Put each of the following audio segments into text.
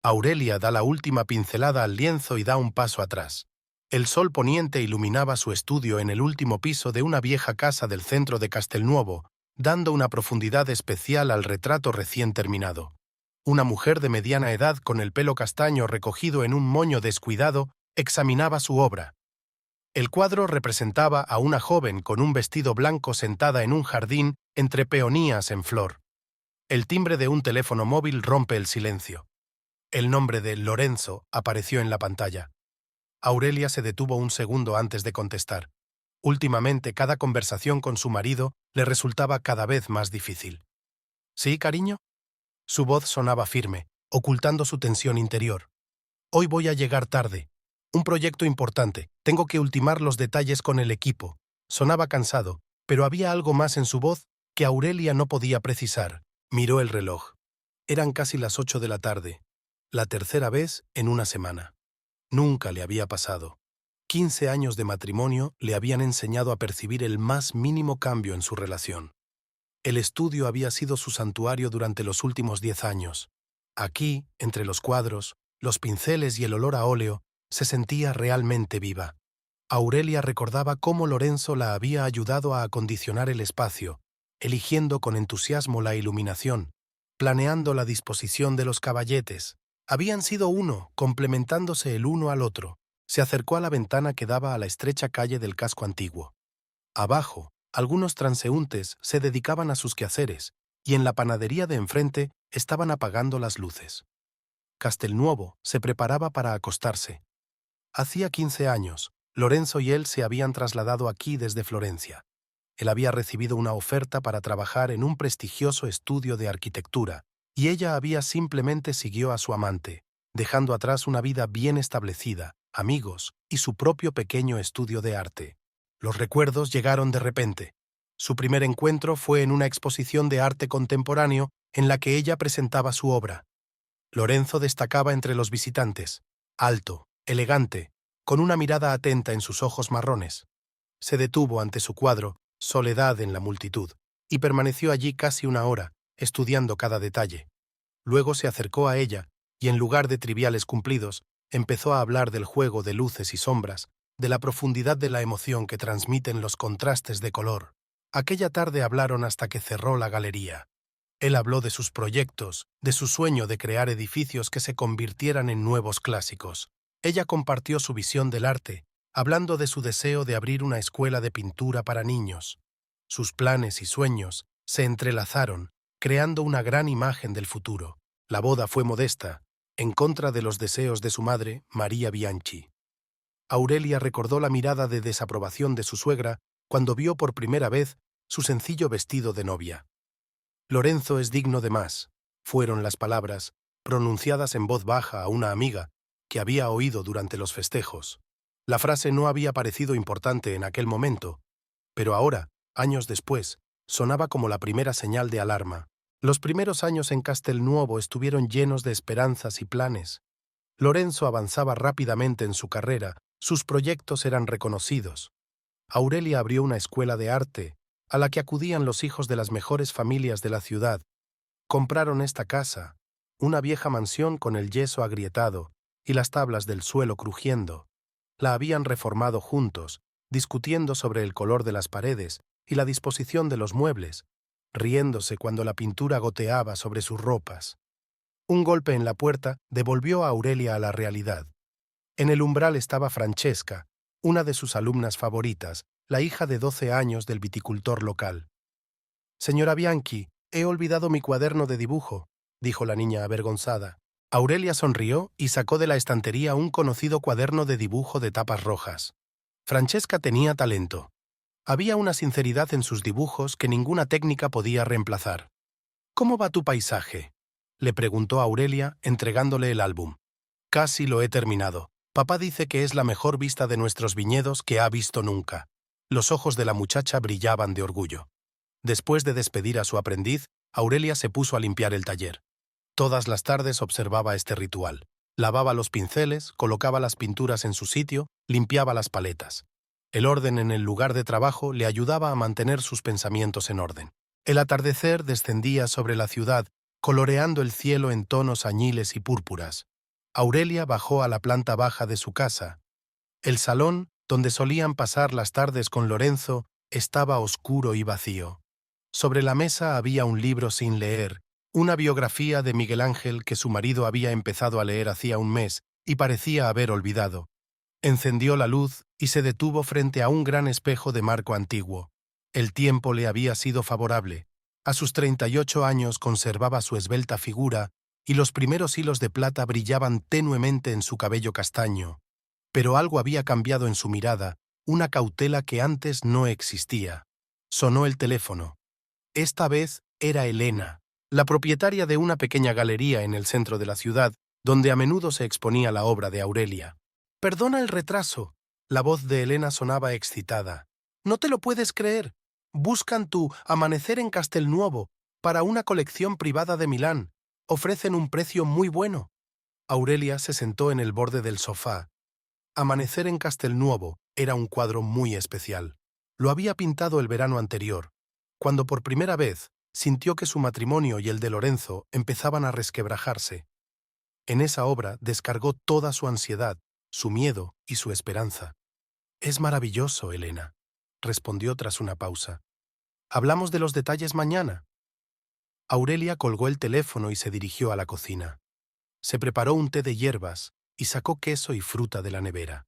Aurelia da la última pincelada al lienzo y da un paso atrás. El sol poniente iluminaba su estudio en el último piso de una vieja casa del centro de Castelnuovo, dando una profundidad especial al retrato recién terminado. Una mujer de mediana edad con el pelo castaño recogido en un moño descuidado examinaba su obra. El cuadro representaba a una joven con un vestido blanco sentada en un jardín entre peonías en flor. El timbre de un teléfono móvil rompe el silencio. El nombre de Lorenzo apareció en la pantalla. Aurelia se detuvo un segundo antes de contestar. Últimamente, cada conversación con su marido le resultaba cada vez más difícil. ¿Sí, cariño? Su voz sonaba firme, ocultando su tensión interior. Hoy voy a llegar tarde. Un proyecto importante. Tengo que ultimar los detalles con el equipo. Sonaba cansado, pero había algo más en su voz que Aurelia no podía precisar. Miró el reloj. Eran casi las 8 de la tarde. La tercera vez en una semana. Nunca le había pasado. 15 años de matrimonio le habían enseñado a percibir el más mínimo cambio en su relación. El estudio había sido su santuario durante los últimos 10 años. Aquí, entre los cuadros, los pinceles y el olor a óleo, se sentía realmente viva. Aurelia recordaba cómo Lorenzo la había ayudado a acondicionar el espacio, eligiendo con entusiasmo la iluminación, planeando la disposición de los caballetes. Habían sido uno, complementándose el uno al otro. Se acercó a la ventana que daba a la estrecha calle del casco antiguo. Abajo, algunos transeúntes se dedicaban a sus quehaceres, y en la panadería de enfrente estaban apagando las luces. Castelnuovo se preparaba para acostarse. Hacía 15 años, Lorenzo y él se habían trasladado aquí desde Florencia. Él había recibido una oferta para trabajar en un prestigioso estudio de arquitectura, y ella simplemente siguió a su amante, dejando atrás una vida bien establecida, amigos y su propio pequeño estudio de arte. Los recuerdos llegaron de repente. Su primer encuentro fue en una exposición de arte contemporáneo en la que ella presentaba su obra. Lorenzo destacaba entre los visitantes, alto, elegante, con una mirada atenta en sus ojos marrones. Se detuvo ante su cuadro, Soledad en la multitud, y permaneció allí casi una hora, estudiando cada detalle. Luego se acercó a ella, y en lugar de triviales cumplidos, empezó a hablar del juego de luces y sombras, de la profundidad de la emoción que transmiten los contrastes de color. Aquella tarde hablaron hasta que cerró la galería. Él habló de sus proyectos, de su sueño de crear edificios que se convirtieran en nuevos clásicos. Ella compartió su visión del arte, hablando de su deseo de abrir una escuela de pintura para niños. Sus planes y sueños se entrelazaron, creando una gran imagen del futuro. La boda fue modesta, en contra de los deseos de su madre, María Bianchi. Aurelia recordó la mirada de desaprobación de su suegra cuando vio por primera vez su sencillo vestido de novia. Lorenzo es digno de más, fueron las palabras, pronunciadas en voz baja a una amiga que había oído durante los festejos. La frase no había parecido importante en aquel momento, pero ahora, años después, sonaba como la primera señal de alarma. Los primeros años en Castelnuovo estuvieron llenos de esperanzas y planes. Lorenzo avanzaba rápidamente en su carrera, sus proyectos eran reconocidos. Aurelia abrió una escuela de arte, a la que acudían los hijos de las mejores familias de la ciudad. Compraron esta casa, una vieja mansión con el yeso agrietado y las tablas del suelo crujiendo. La habían reformado juntos, discutiendo sobre el color de las paredes y la disposición de los muebles, riéndose cuando la pintura goteaba sobre sus ropas. Un golpe en la puerta devolvió a Aurelia a la realidad. En el umbral estaba Francesca, una de sus alumnas favoritas, la hija de 12 años del viticultor local. «Señora Bianchi, he olvidado mi cuaderno de dibujo», dijo la niña avergonzada. Aurelia sonrió y sacó de la estantería un conocido cuaderno de dibujo de tapas rojas. Francesca tenía talento. Había una sinceridad en sus dibujos que ninguna técnica podía reemplazar. «¿Cómo va tu paisaje?», le preguntó Aurelia, entregándole el álbum. «Casi lo he terminado. Papá dice que es la mejor vista de nuestros viñedos que ha visto nunca». Los ojos de la muchacha brillaban de orgullo. Después de despedir a su aprendiz, Aurelia se puso a limpiar el taller. Todas las tardes observaba este ritual. Lavaba los pinceles, colocaba las pinturas en su sitio, limpiaba las paletas. El orden en el lugar de trabajo le ayudaba a mantener sus pensamientos en orden. El atardecer descendía sobre la ciudad, coloreando el cielo en tonos añiles y púrpuras. Aurelia bajó a la planta baja de su casa. El salón, donde solían pasar las tardes con Lorenzo, estaba oscuro y vacío. Sobre la mesa había un libro sin leer, una biografía de Miguel Ángel que su marido había empezado a leer hacía un mes y parecía haber olvidado. Encendió la luz y se detuvo frente a un gran espejo de marco antiguo. El tiempo le había sido favorable. A sus 38 años conservaba su esbelta figura y los primeros hilos de plata brillaban tenuemente en su cabello castaño. Pero algo había cambiado en su mirada, una cautela que antes no existía. Sonó el teléfono. Esta vez era Elena, la propietaria de una pequeña galería en el centro de la ciudad, donde a menudo se exponía la obra de Aurelia. «Perdona el retraso». La voz de Elena sonaba excitada. «No te lo puedes creer. Buscan tu Amanecer en Castelnuovo para una colección privada de Milán. Ofrecen un precio muy bueno». Aurelia se sentó en el borde del sofá. Amanecer en Castelnuovo era un cuadro muy especial. Lo había pintado el verano anterior, cuando por primera vez sintió que su matrimonio y el de Lorenzo empezaban a resquebrajarse. En esa obra descargó toda su ansiedad, su miedo y su esperanza. «Es maravilloso, Elena», respondió tras una pausa. «¿Hablamos de los detalles mañana?» Aurelia colgó el teléfono y se dirigió a la cocina. Se preparó un té de hierbas y sacó queso y fruta de la nevera.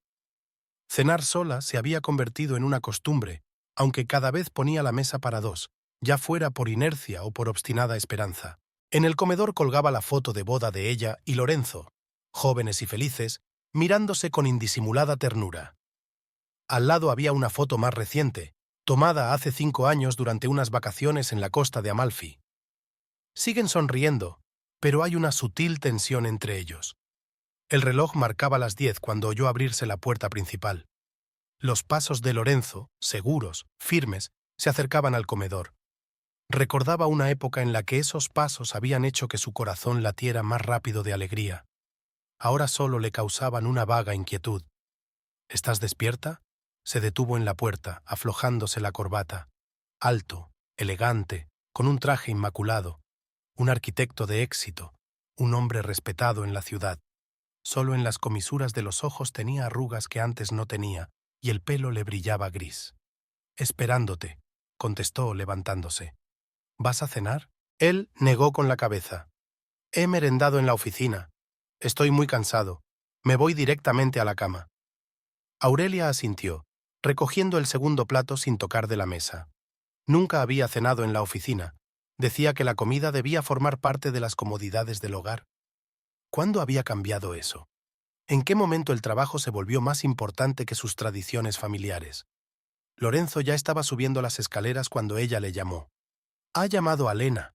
Cenar sola se había convertido en una costumbre, aunque cada vez ponía la mesa para dos, ya fuera por inercia o por obstinada esperanza. En el comedor colgaba la foto de boda de ella y Lorenzo, jóvenes y felices, mirándose con indisimulada ternura. Al lado había una foto más reciente, tomada hace 5 años durante unas vacaciones en la costa de Amalfi. Siguen sonriendo, pero hay una sutil tensión entre ellos. El reloj marcaba las 10 cuando oyó abrirse la puerta principal. Los pasos de Lorenzo, seguros, firmes, se acercaban al comedor. Recordaba una época en la que esos pasos habían hecho que su corazón latiera más rápido de alegría. Ahora solo le causaban una vaga inquietud. «¿Estás despierta?» Se detuvo en la puerta, aflojándose la corbata. Alto, elegante, con un traje inmaculado. Un arquitecto de éxito, un hombre respetado en la ciudad. Solo en las comisuras de los ojos tenía arrugas que antes no tenía, y el pelo le brillaba gris. «Esperándote», contestó levantándose. «¿Vas a cenar?» Él negó con la cabeza. «He merendado en la oficina. Estoy muy cansado. Me voy directamente a la cama». Aurelia asintió, recogiendo el segundo plato sin tocar de la mesa. Nunca había cenado en la oficina. Decía que la comida debía formar parte de las comodidades del hogar. ¿Cuándo había cambiado eso? ¿En qué momento el trabajo se volvió más importante que sus tradiciones familiares? Lorenzo ya estaba subiendo las escaleras cuando ella le llamó. «Ha llamado a Lena.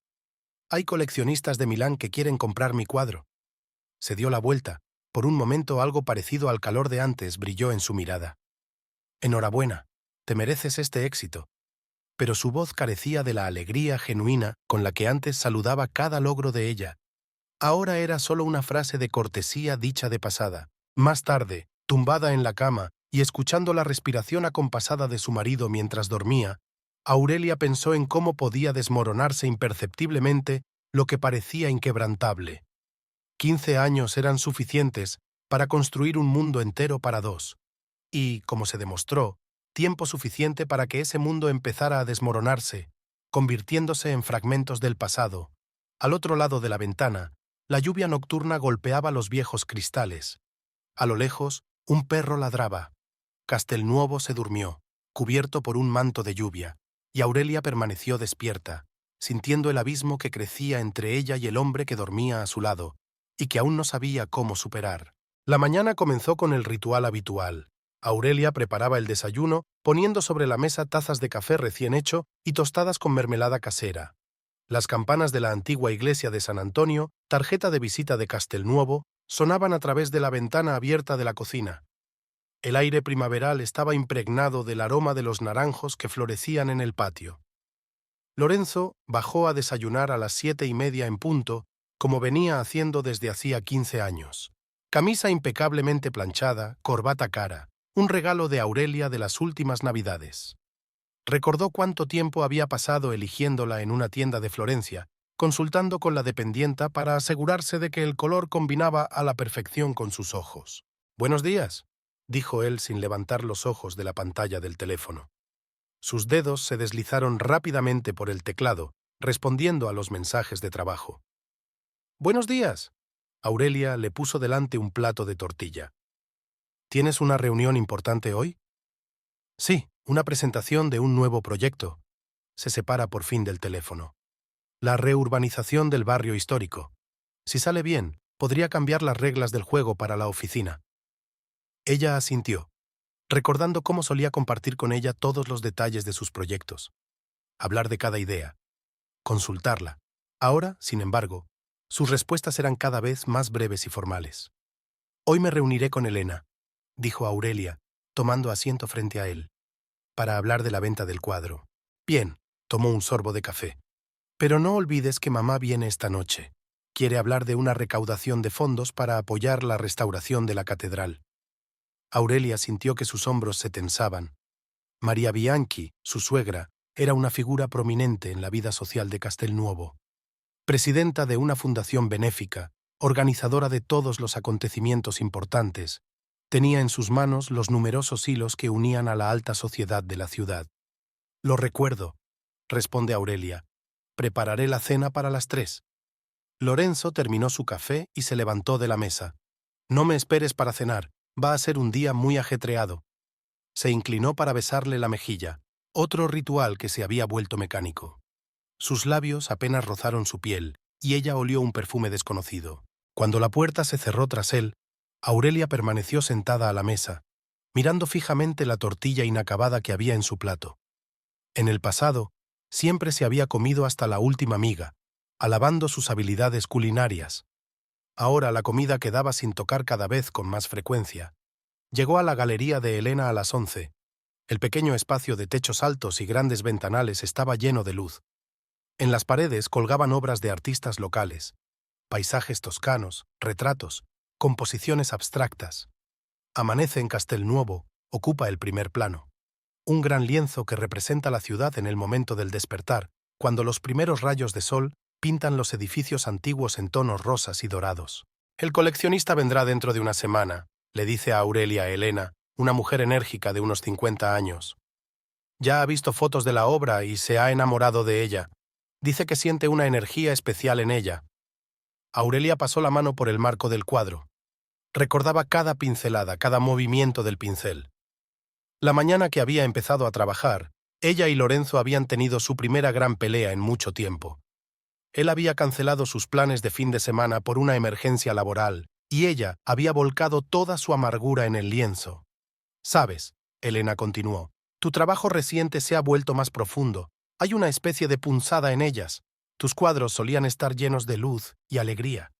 Hay coleccionistas de Milán que quieren comprar mi cuadro». Se dio la vuelta. Por un momento algo parecido al calor de antes brilló en su mirada. «Enhorabuena, te mereces este éxito». Pero su voz carecía de la alegría genuina con la que antes saludaba cada logro de ella. Ahora era solo una frase de cortesía dicha de pasada. Más tarde, tumbada en la cama y escuchando la respiración acompasada de su marido mientras dormía, Aurelia pensó en cómo podía desmoronarse imperceptiblemente lo que parecía inquebrantable. 15 años eran suficientes para construir un mundo entero para dos. Y, como se demostró, tiempo suficiente para que ese mundo empezara a desmoronarse, convirtiéndose en fragmentos del pasado. Al otro lado de la ventana, la lluvia nocturna golpeaba los viejos cristales. A lo lejos, un perro ladraba. Castelnuovo se durmió, cubierto por un manto de lluvia, y Aurelia permaneció despierta, sintiendo el abismo que crecía entre ella y el hombre que dormía a su lado, y que aún no sabía cómo superar. La mañana comenzó con el ritual habitual. Aurelia preparaba el desayuno, poniendo sobre la mesa tazas de café recién hecho y tostadas con mermelada casera. Las campanas de la antigua iglesia de San Antonio, tarjeta de visita de Castelnuovo, sonaban a través de la ventana abierta de la cocina. El aire primaveral estaba impregnado del aroma de los naranjos que florecían en el patio. Lorenzo bajó a desayunar a las 7:30 en punto, como venía haciendo desde hacía 15 años. Camisa impecablemente planchada, corbata cara, un regalo de Aurelia de las últimas Navidades. Recordó cuánto tiempo había pasado eligiéndola en una tienda de Florencia, consultando con la dependienta para asegurarse de que el color combinaba a la perfección con sus ojos. «Buenos días», dijo él sin levantar los ojos de la pantalla del teléfono. Sus dedos se deslizaron rápidamente por el teclado, respondiendo a los mensajes de trabajo. «Buenos días». Aurelia le puso delante un plato de tortilla. «¿Tienes una reunión importante hoy?» «Sí, una presentación de un nuevo proyecto». Se separa por fin del teléfono. «La reurbanización del barrio histórico. Si sale bien, podría cambiar las reglas del juego para la oficina». Ella asintió, recordando cómo solía compartir con ella todos los detalles de sus proyectos. Hablar de cada idea. Consultarla. Ahora, sin embargo, sus respuestas eran cada vez más breves y formales. «Hoy me reuniré con Elena», dijo Aurelia, tomando asiento frente a él, «para hablar de la venta del cuadro». «Bien», tomó un sorbo de café. «Pero no olvides que mamá viene esta noche. Quiere hablar de una recaudación de fondos para apoyar la restauración de la catedral». Aurelia sintió que sus hombros se tensaban. María Bianchi, su suegra, era una figura prominente en la vida social de Castelnuovo. Presidenta de una fundación benéfica, organizadora de todos los acontecimientos importantes, tenía en sus manos los numerosos hilos que unían a la alta sociedad de la ciudad. «Lo recuerdo», responde Aurelia. «Prepararé la cena para las 3». Lorenzo terminó su café y se levantó de la mesa. «No me esperes para cenar, va a ser un día muy ajetreado». Se inclinó para besarle la mejilla, otro ritual que se había vuelto mecánico. Sus labios apenas rozaron su piel, y ella olió un perfume desconocido. Cuando la puerta se cerró tras él, Aurelia permaneció sentada a la mesa, mirando fijamente la tortilla inacabada que había en su plato. En el pasado, siempre se había comido hasta la última miga, alabando sus habilidades culinarias. Ahora la comida quedaba sin tocar cada vez con más frecuencia. Llegó a la galería de Elena a las 11. El pequeño espacio de techos altos y grandes ventanales estaba lleno de luz. En las paredes colgaban obras de artistas locales, paisajes toscanos, retratos, composiciones abstractas. Amanece en Castelnuovo ocupa el primer plano. Un gran lienzo que representa la ciudad en el momento del despertar, cuando los primeros rayos de sol pintan los edificios antiguos en tonos rosas y dorados. «El coleccionista vendrá dentro de una semana», le dice a Aurelia a Elena, una mujer enérgica de unos 50 años. Ya ha visto fotos de la obra y se ha enamorado de ella. Dice que siente una energía especial en ella. Aurelia pasó la mano por el marco del cuadro. Recordaba cada pincelada, cada movimiento del pincel. La mañana que había empezado a trabajar, ella y Lorenzo habían tenido su primera gran pelea en mucho tiempo. Él había cancelado sus planes de fin de semana por una emergencia laboral, y ella había volcado toda su amargura en el lienzo. «Sabes», Elena continuó, «tu trabajo reciente se ha vuelto más profundo. Hay una especie de punzada en ellas. Tus cuadros solían estar llenos de luz y alegría,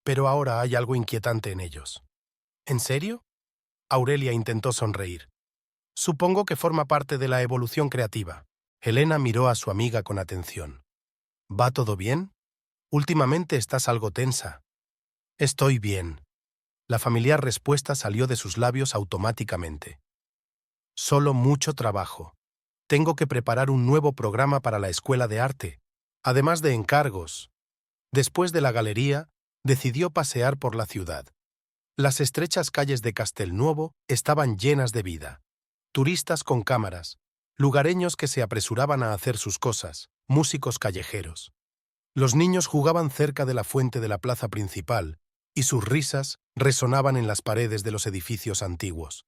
pero ahora hay algo inquietante en ellos». «¿En serio?». Aurelia intentó sonreír. «Supongo que forma parte de la evolución creativa». Elena miró a su amiga con atención. «¿Va todo bien? Últimamente estás algo tensa». «Estoy bien». La familiar respuesta salió de sus labios automáticamente. «Solo mucho trabajo. Tengo que preparar un nuevo programa para la escuela de arte, además de encargos». Después de la galería, decidió pasear por la ciudad. Las estrechas calles de Castelnuovo estaban llenas de vida. Turistas con cámaras, lugareños que se apresuraban a hacer sus cosas, músicos callejeros. Los niños jugaban cerca de la fuente de la plaza principal, y sus risas resonaban en las paredes de los edificios antiguos.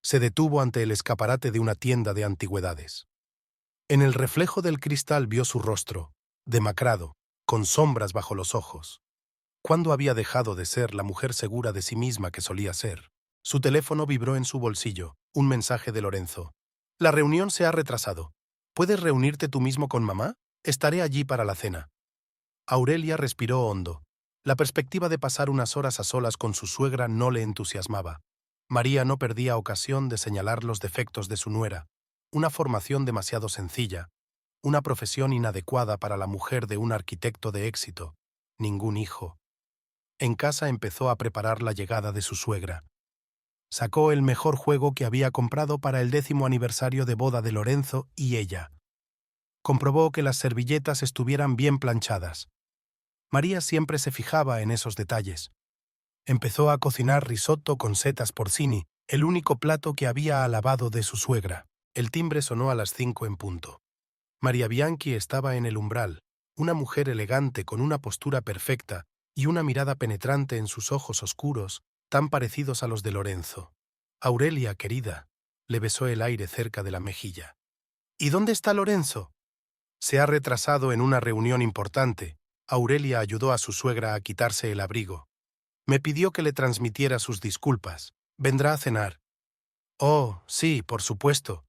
Se detuvo ante el escaparate de una tienda de antigüedades. En el reflejo del cristal vio su rostro, demacrado, con sombras bajo los ojos. ¿Cuándo había dejado de ser la mujer segura de sí misma que solía ser? Su teléfono vibró en su bolsillo, un mensaje de Lorenzo. «La reunión se ha retrasado. ¿Puedes reunirte tú mismo con mamá? Estaré allí para la cena». Aurelia respiró hondo. La perspectiva de pasar unas horas a solas con su suegra no le entusiasmaba. María no perdía ocasión de señalar los defectos de su nuera, una formación demasiado sencilla, una profesión inadecuada para la mujer de un arquitecto de éxito, ningún hijo. En casa empezó a preparar la llegada de su suegra. Sacó el mejor juego que había comprado para el 10º aniversario de boda de Lorenzo y ella. Comprobó que las servilletas estuvieran bien planchadas, María siempre se fijaba en esos detalles. Empezó a cocinar risotto con setas porcini, el único plato que había alabado de su suegra. El timbre sonó a las 5 en punto. María Bianchi estaba en el umbral, una mujer elegante con una postura perfecta y una mirada penetrante en sus ojos oscuros, tan parecidos a los de Lorenzo. «Aurelia, querida», le besó el aire cerca de la mejilla. «¿Y dónde está Lorenzo?» «Se ha retrasado en una reunión importante». Aurelia ayudó a su suegra a quitarse el abrigo. «Me pidió que le transmitiera sus disculpas. Vendrá a cenar». «Oh, sí, por supuesto».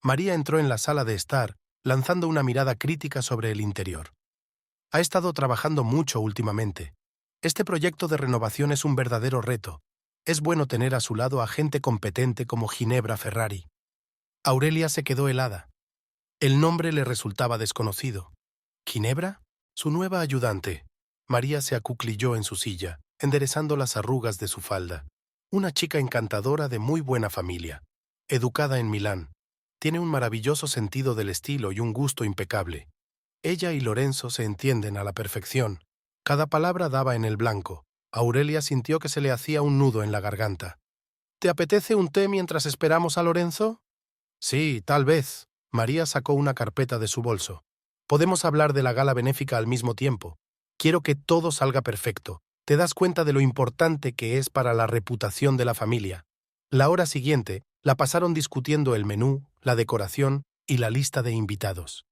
María entró en la sala de estar, lanzando una mirada crítica sobre el interior. Ha estado trabajando mucho últimamente. Este proyecto de renovación es un verdadero reto. Es bueno tener a su lado a gente competente como Ginebra Ferrari. Aurelia se quedó helada. El nombre le resultaba desconocido. ¿Ginebra? Su nueva ayudante. María se acuclilló en su silla, enderezando las arrugas de su falda. Una chica encantadora de muy buena familia. Educada en Milán. Tiene un maravilloso sentido del estilo y un gusto impecable. Ella y Lorenzo se entienden a la perfección. Cada palabra daba en el blanco. Aurelia sintió que se le hacía un nudo en la garganta. «¿Te apetece un té mientras esperamos a Lorenzo?» «Sí, tal vez». María sacó una carpeta de su bolso. «Podemos hablar de la gala benéfica al mismo tiempo. Quiero que todo salga perfecto. Te das cuenta de lo importante que es para la reputación de la familia». La hora siguiente la pasaron discutiendo el menú, la decoración y la lista de invitados.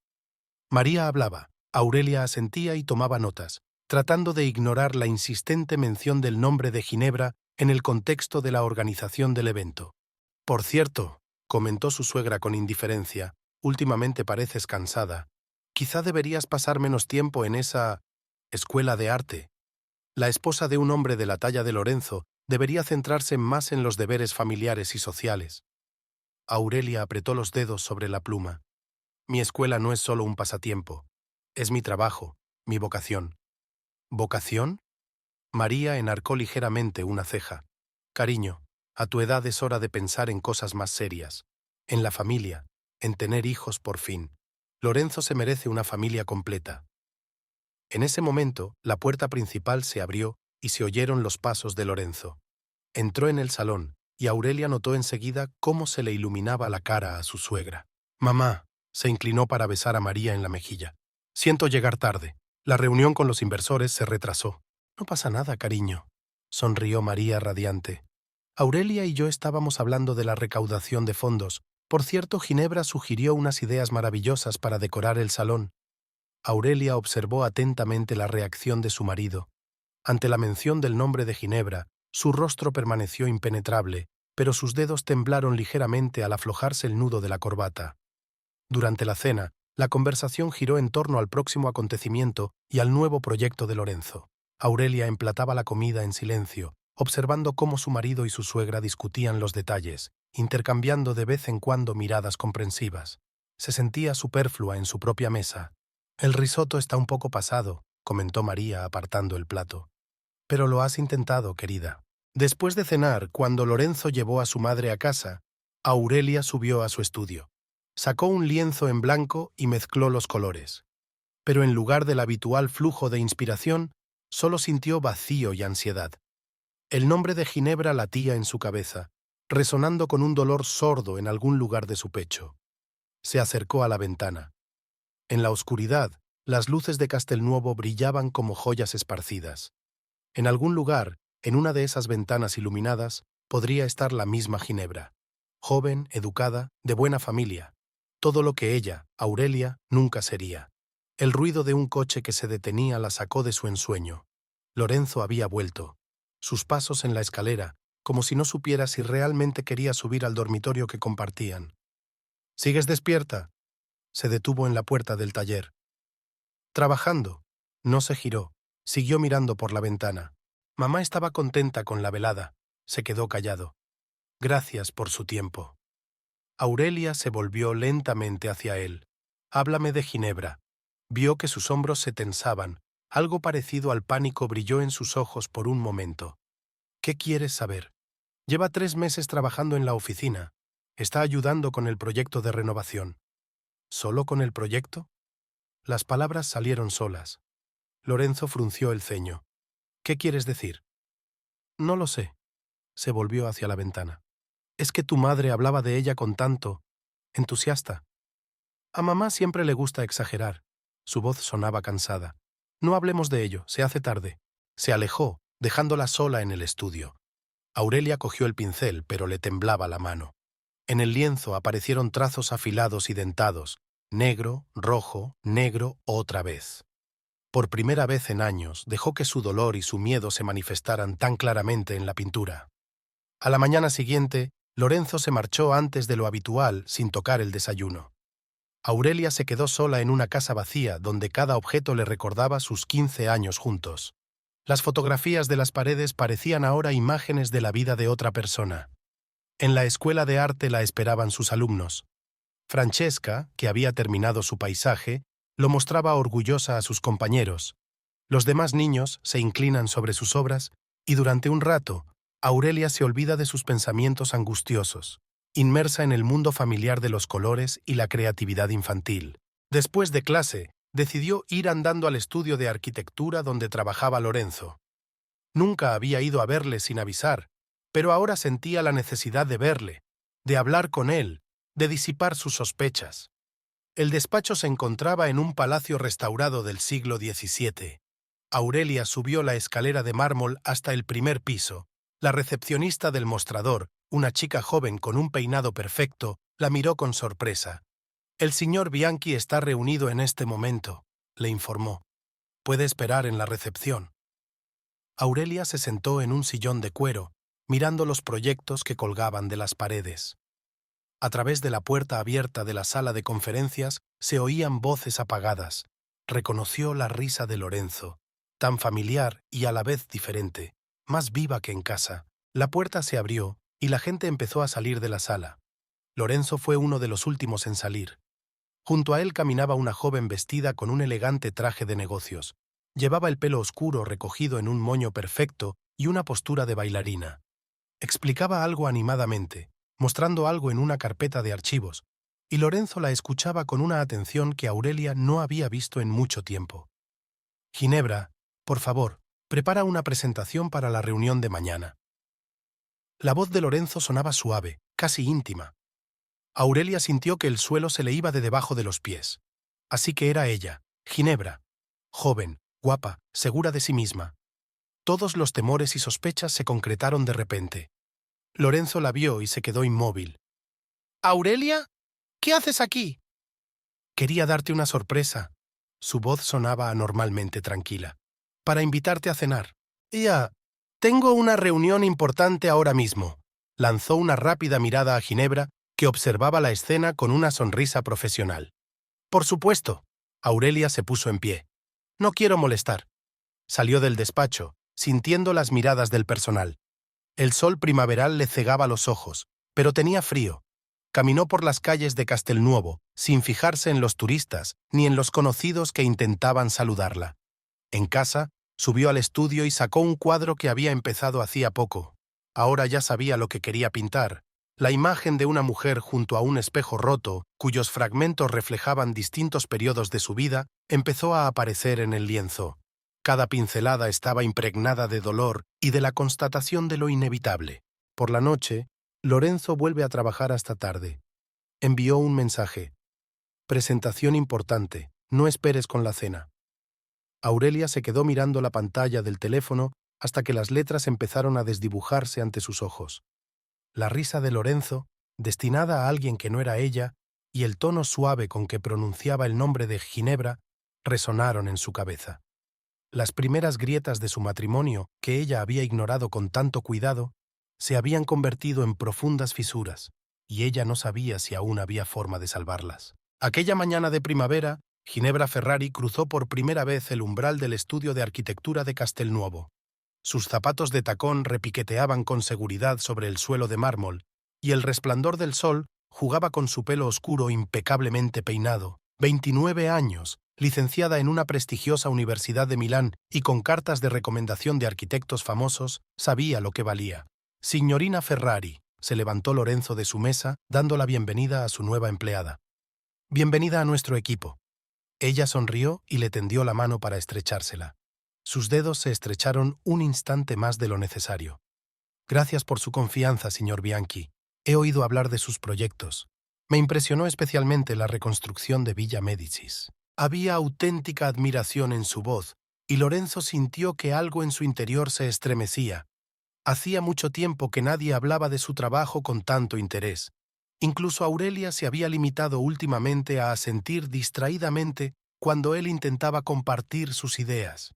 María hablaba, Aurelia asentía y tomaba notas, tratando de ignorar la insistente mención del nombre de Ginebra en el contexto de la organización del evento. «Por cierto», comentó su suegra con indiferencia, «últimamente pareces cansada. Quizá deberías pasar menos tiempo en esa escuela de arte. La esposa de un hombre de la talla de Lorenzo debería centrarse más en los deberes familiares y sociales». Aurelia apretó los dedos sobre la pluma. «Mi escuela no es solo un pasatiempo. Es mi trabajo, mi vocación». «¿Vocación?» María enarcó ligeramente una ceja. «Cariño, a tu edad es hora de pensar en cosas más serias. En la familia, en tener hijos por fin. Lorenzo se merece una familia completa». En ese momento, la puerta principal se abrió y se oyeron los pasos de Lorenzo. Entró en el salón, y Aurelia notó enseguida cómo se le iluminaba la cara a su suegra. «Mamá», se inclinó para besar a María en la mejilla. «Siento llegar tarde. La reunión con los inversores se retrasó». «No pasa nada, cariño», sonrió María radiante. «Aurelia y yo estábamos hablando de la recaudación de fondos. Por cierto, Ginebra sugirió unas ideas maravillosas para decorar el salón». Aurelia observó atentamente la reacción de su marido. Ante la mención del nombre de Ginebra, su rostro permaneció impenetrable, pero sus dedos temblaron ligeramente al aflojarse el nudo de la corbata. Durante la cena, la conversación giró en torno al próximo acontecimiento y al nuevo proyecto de Lorenzo. Aurelia emplataba la comida en silencio, observando cómo su marido y su suegra discutían los detalles, intercambiando de vez en cuando miradas comprensivas. Se sentía superflua en su propia mesa. «El risotto está un poco pasado», comentó María apartando el plato. «Pero lo has intentado, querida». Después de cenar, cuando Lorenzo llevó a su madre a casa, Aurelia subió a su estudio. Sacó un lienzo en blanco y mezcló los colores. Pero en lugar del habitual flujo de inspiración, solo sintió vacío y ansiedad. El nombre de Ginebra latía en su cabeza, resonando con un dolor sordo en algún lugar de su pecho. Se acercó a la ventana. En la oscuridad, las luces de Castelnuovo brillaban como joyas esparcidas. En algún lugar, en una de esas ventanas iluminadas, podría estar la misma Ginebra. Joven, educada, de buena familia. Todo lo que ella, Aurelia, nunca sería. El ruido de un coche que se detenía la sacó de su ensueño. Lorenzo había vuelto. Sus pasos en la escalera, como si no supiera si realmente quería subir al dormitorio que compartían. «¿Sigues despierta?» Se detuvo en la puerta del taller. «Trabajando». No se giró. Siguió mirando por la ventana. Mamá estaba contenta con la velada. Se quedó callado. «Gracias por su tiempo». Aurelia se volvió lentamente hacia él. «Háblame de Ginebra». Vio que sus hombros se tensaban. Algo parecido al pánico brilló en sus ojos por un momento. «¿Qué quieres saber?» «Lleva 3 meses trabajando en la oficina. Está ayudando con el proyecto de renovación». «¿Solo con el proyecto?» Las palabras salieron solas. Lorenzo frunció el ceño. ¿Qué quieres decir? No lo sé. Se volvió hacia la ventana. Es que tu madre hablaba de ella con tanto entusiasta. A mamá siempre le gusta exagerar. Su voz sonaba cansada. No hablemos de ello, se hace tarde. Se alejó, dejándola sola en el estudio. Aurelia cogió el pincel, pero le temblaba la mano. En el lienzo aparecieron trazos afilados y dentados, negro, rojo, negro, otra vez. Por primera vez en años dejó que su dolor y su miedo se manifestaran tan claramente en la pintura. A la mañana siguiente, Lorenzo se marchó antes de lo habitual sin tocar el desayuno. Aurelia se quedó sola en una casa vacía donde cada objeto le recordaba sus 15 años juntos. Las fotografías de las paredes parecían ahora imágenes de la vida de otra persona. En la escuela de arte la esperaban sus alumnos. Francesca, que había terminado su paisaje, lo mostraba orgullosa a sus compañeros. Los demás niños se inclinan sobre sus obras y durante un rato, Aurelia se olvida de sus pensamientos angustiosos, inmersa en el mundo familiar de los colores y la creatividad infantil. Después de clase, decidió ir andando al estudio de arquitectura donde trabajaba Lorenzo. Nunca había ido a verle sin avisar, pero ahora sentía la necesidad de verle, de hablar con él, de disipar sus sospechas. El despacho se encontraba en un palacio restaurado del siglo XVII. Aurelia subió la escalera de mármol hasta el primer piso. La recepcionista del mostrador, una chica joven con un peinado perfecto, la miró con sorpresa. «El señor Bianchi está reunido en este momento», le informó. «Puede esperar en la recepción». Aurelia se sentó en un sillón de cuero, mirando los proyectos que colgaban de las paredes. A través de la puerta abierta de la sala de conferencias se oían voces apagadas. Reconoció la risa de Lorenzo, tan familiar y a la vez diferente, más viva que en casa. La puerta se abrió y la gente empezó a salir de la sala. Lorenzo fue uno de los últimos en salir. Junto a él caminaba una joven vestida con un elegante traje de negocios. Llevaba el pelo oscuro recogido en un moño perfecto y una postura de bailarina. Explicaba algo animadamente, mostrando algo en una carpeta de archivos, y Lorenzo la escuchaba con una atención que Aurelia no había visto en mucho tiempo. «Ginebra, por favor, prepara una presentación para la reunión de mañana». La voz de Lorenzo sonaba suave, casi íntima. Aurelia sintió que el suelo se le iba de debajo de los pies. Así que era ella, Ginebra, joven, guapa, segura de sí misma. Todos los temores y sospechas se concretaron de repente. Lorenzo la vio y se quedó inmóvil. «¿Aurelia? ¿Qué haces aquí?» «Quería darte una sorpresa». Su voz sonaba anormalmente tranquila. «Para invitarte a cenar». «Ya, tengo una reunión importante ahora mismo». Lanzó una rápida mirada a Ginebra, que observaba la escena con una sonrisa profesional. «Por supuesto». Aurelia se puso en pie. «No quiero molestar». Salió del despacho, sintiendo las miradas del personal. El sol primaveral le cegaba los ojos, pero tenía frío. Caminó por las calles de Castelnuovo, sin fijarse en los turistas ni en los conocidos que intentaban saludarla. En casa, subió al estudio y sacó un cuadro que había empezado hacía poco. Ahora ya sabía lo que quería pintar. La imagen de una mujer junto a un espejo roto, cuyos fragmentos reflejaban distintos periodos de su vida, empezó a aparecer en el lienzo. Cada pincelada estaba impregnada de dolor y de la constatación de lo inevitable. Por la noche, Lorenzo vuelve a trabajar hasta tarde. Envió un mensaje. «Presentación importante, no esperes con la cena». Aurelia se quedó mirando la pantalla del teléfono hasta que las letras empezaron a desdibujarse ante sus ojos. La risa de Lorenzo, destinada a alguien que no era ella, y el tono suave con que pronunciaba el nombre de Ginebra resonaron en su cabeza. Las primeras grietas de su matrimonio, que ella había ignorado con tanto cuidado, se habían convertido en profundas fisuras, y ella no sabía si aún había forma de salvarlas. Aquella mañana de primavera, Ginebra Ferrari cruzó por primera vez el umbral del estudio de arquitectura de Castelnuovo. Sus zapatos de tacón repiqueteaban con seguridad sobre el suelo de mármol, y el resplandor del sol jugaba con su pelo oscuro impecablemente peinado. 29 años, licenciada en una prestigiosa universidad de Milán y con cartas de recomendación de arquitectos famosos, sabía lo que valía. «Signorina Ferrari», se levantó Lorenzo de su mesa, dando la bienvenida a su nueva empleada. «Bienvenida a nuestro equipo». Ella sonrió y le tendió la mano para estrechársela. Sus dedos se estrecharon un instante más de lo necesario. Gracias por su confianza, señor Bianchi. He oído hablar de sus proyectos. Me impresionó especialmente la reconstrucción de Villa Médicis. Había auténtica admiración en su voz, y Lorenzo sintió que algo en su interior se estremecía. Hacía mucho tiempo que nadie hablaba de su trabajo con tanto interés. Incluso Aurelia se había limitado últimamente a asentir distraídamente cuando él intentaba compartir sus ideas.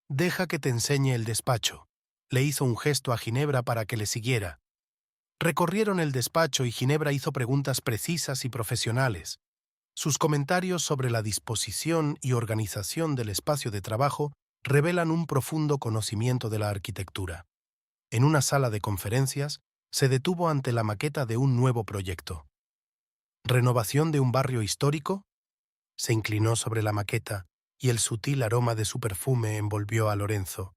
«Deja que te enseñe el despacho», le hizo un gesto a Ginebra para que le siguiera. Recorrieron el despacho y Ginebra hizo preguntas precisas y profesionales. Sus comentarios sobre la disposición y organización del espacio de trabajo revelan un profundo conocimiento de la arquitectura. En una sala de conferencias, se detuvo ante la maqueta de un nuevo proyecto. ¿Renovación de un barrio histórico? Se inclinó sobre la maqueta y el sutil aroma de su perfume envolvió a Lorenzo.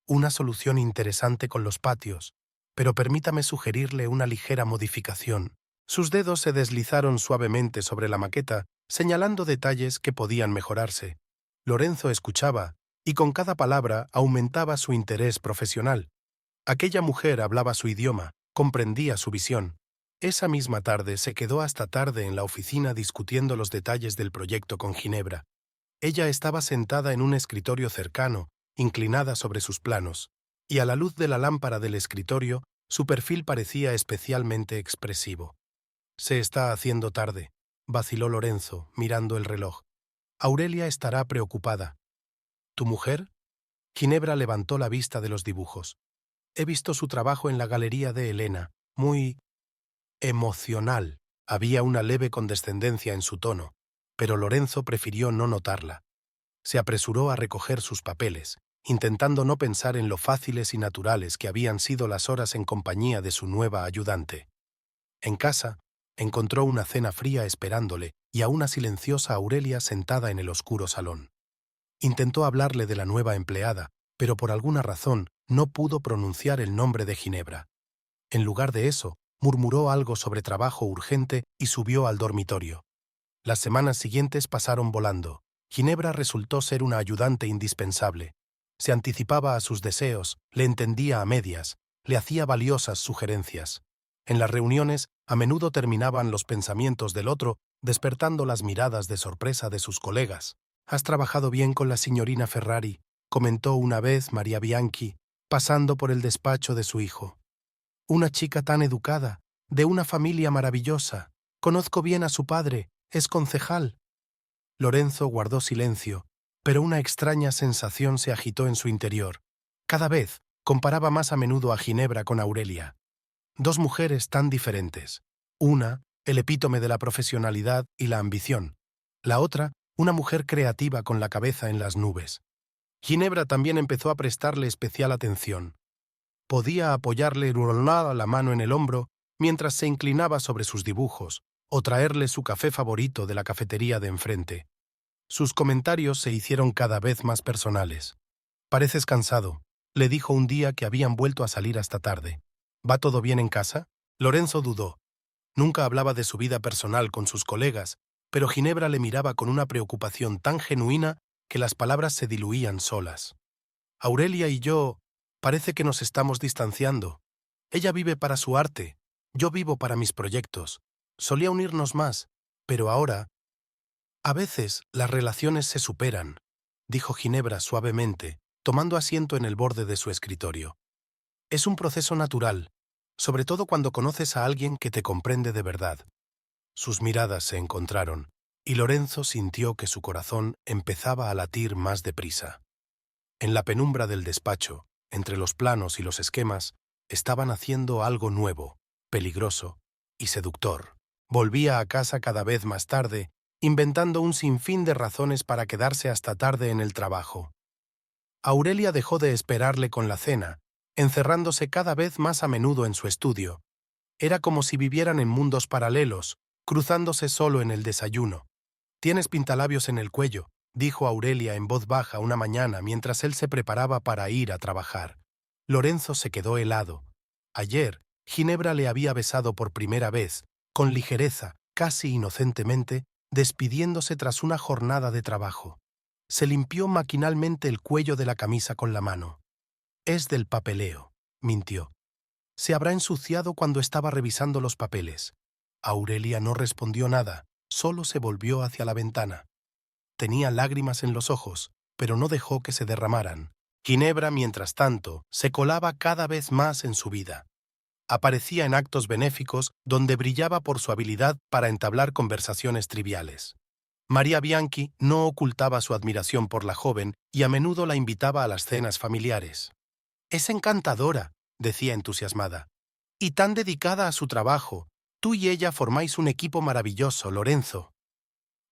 Una solución interesante con los patios, pero permítame sugerirle una ligera modificación. Sus dedos se deslizaron suavemente sobre la maqueta, señalando detalles que podían mejorarse. Lorenzo escuchaba, y con cada palabra aumentaba su interés profesional. Aquella mujer hablaba su idioma, comprendía su visión. Esa misma tarde se quedó hasta tarde en la oficina discutiendo los detalles del proyecto con Ginebra. Ella estaba sentada en un escritorio cercano, inclinada sobre sus planos, y a la luz de la lámpara del escritorio, su perfil parecía especialmente expresivo. «Se está haciendo tarde», vaciló Lorenzo, mirando el reloj. «Aurelia estará preocupada». «¿Tu mujer?» Ginebra levantó la vista de los dibujos. «He visto su trabajo en la galería de Elena, muy emocional». Había una leve condescendencia en su tono, pero Lorenzo prefirió no notarla. Se apresuró a recoger sus papeles, intentando no pensar en lo fáciles y naturales que habían sido las horas en compañía de su nueva ayudante. En casa, encontró una cena fría esperándole y a una silenciosa Aurelia sentada en el oscuro salón. Intentó hablarle de la nueva empleada, pero por alguna razón no pudo pronunciar el nombre de Ginebra. En lugar de eso, murmuró algo sobre trabajo urgente y subió al dormitorio. Las semanas siguientes pasaron volando. Ginebra resultó ser una ayudante indispensable. Se anticipaba a sus deseos, le entendía a medias, le hacía valiosas sugerencias. En las reuniones, a menudo terminaban los pensamientos del otro, despertando las miradas de sorpresa de sus colegas. «Has trabajado bien con la signorina Ferrari», comentó una vez María Bianchi, pasando por el despacho de su hijo. «Una chica tan educada, de una familia maravillosa. Conozco bien a su padre, es concejal». Lorenzo guardó silencio, pero una extraña sensación se agitó en su interior. Cada vez comparaba más a menudo a Ginebra con Aurelia. Dos mujeres tan diferentes. Una, el epítome de la profesionalidad y la ambición. La otra, una mujer creativa con la cabeza en las nubes. Ginebra también empezó a prestarle especial atención. Podía apoyarle la mano en el hombro mientras se inclinaba sobre sus dibujos, o traerle su café favorito de la cafetería de enfrente. Sus comentarios se hicieron cada vez más personales. «Pareces cansado», le dijo un día que habían vuelto a salir hasta tarde. «¿Va todo bien en casa?» Lorenzo dudó. Nunca hablaba de su vida personal con sus colegas, pero Ginebra le miraba con una preocupación tan genuina que las palabras se diluían solas. «Aurelia y yo, parece que nos estamos distanciando. Ella vive para su arte, yo vivo para mis proyectos. Solía unirnos más, pero ahora...» «A veces las relaciones se superan», dijo Ginebra suavemente, tomando asiento en el borde de su escritorio. «Es un proceso natural, sobre todo cuando conoces a alguien que te comprende de verdad». Sus miradas se encontraron, y Lorenzo sintió que su corazón empezaba a latir más deprisa. En la penumbra del despacho, entre los planos y los esquemas, estaban haciendo algo nuevo, peligroso y seductor. Volvía a casa cada vez más tarde, inventando un sinfín de razones para quedarse hasta tarde en el trabajo. Aurelia dejó de esperarle con la cena, encerrándose cada vez más a menudo en su estudio. Era como si vivieran en mundos paralelos, cruzándose solo en el desayuno. «Tienes pintalabios en el cuello», dijo Aurelia en voz baja una mañana mientras él se preparaba para ir a trabajar. Lorenzo se quedó helado. Ayer, Ginebra le había besado por primera vez, con ligereza, casi inocentemente, despidiéndose tras una jornada de trabajo. Se limpió maquinalmente el cuello de la camisa con la mano. «Es del papeleo», mintió. «Se habrá ensuciado cuando estaba revisando los papeles». Aurelia no respondió nada, solo se volvió hacia la ventana. Tenía lágrimas en los ojos, pero no dejó que se derramaran. Ginebra, mientras tanto, se colaba cada vez más en su vida. Aparecía en actos benéficos donde brillaba por su habilidad para entablar conversaciones triviales. María Bianchi no ocultaba su admiración por la joven y a menudo la invitaba a las cenas familiares. «Es encantadora», decía entusiasmada, «y tan dedicada a su trabajo. Tú y ella formáis un equipo maravilloso, Lorenzo».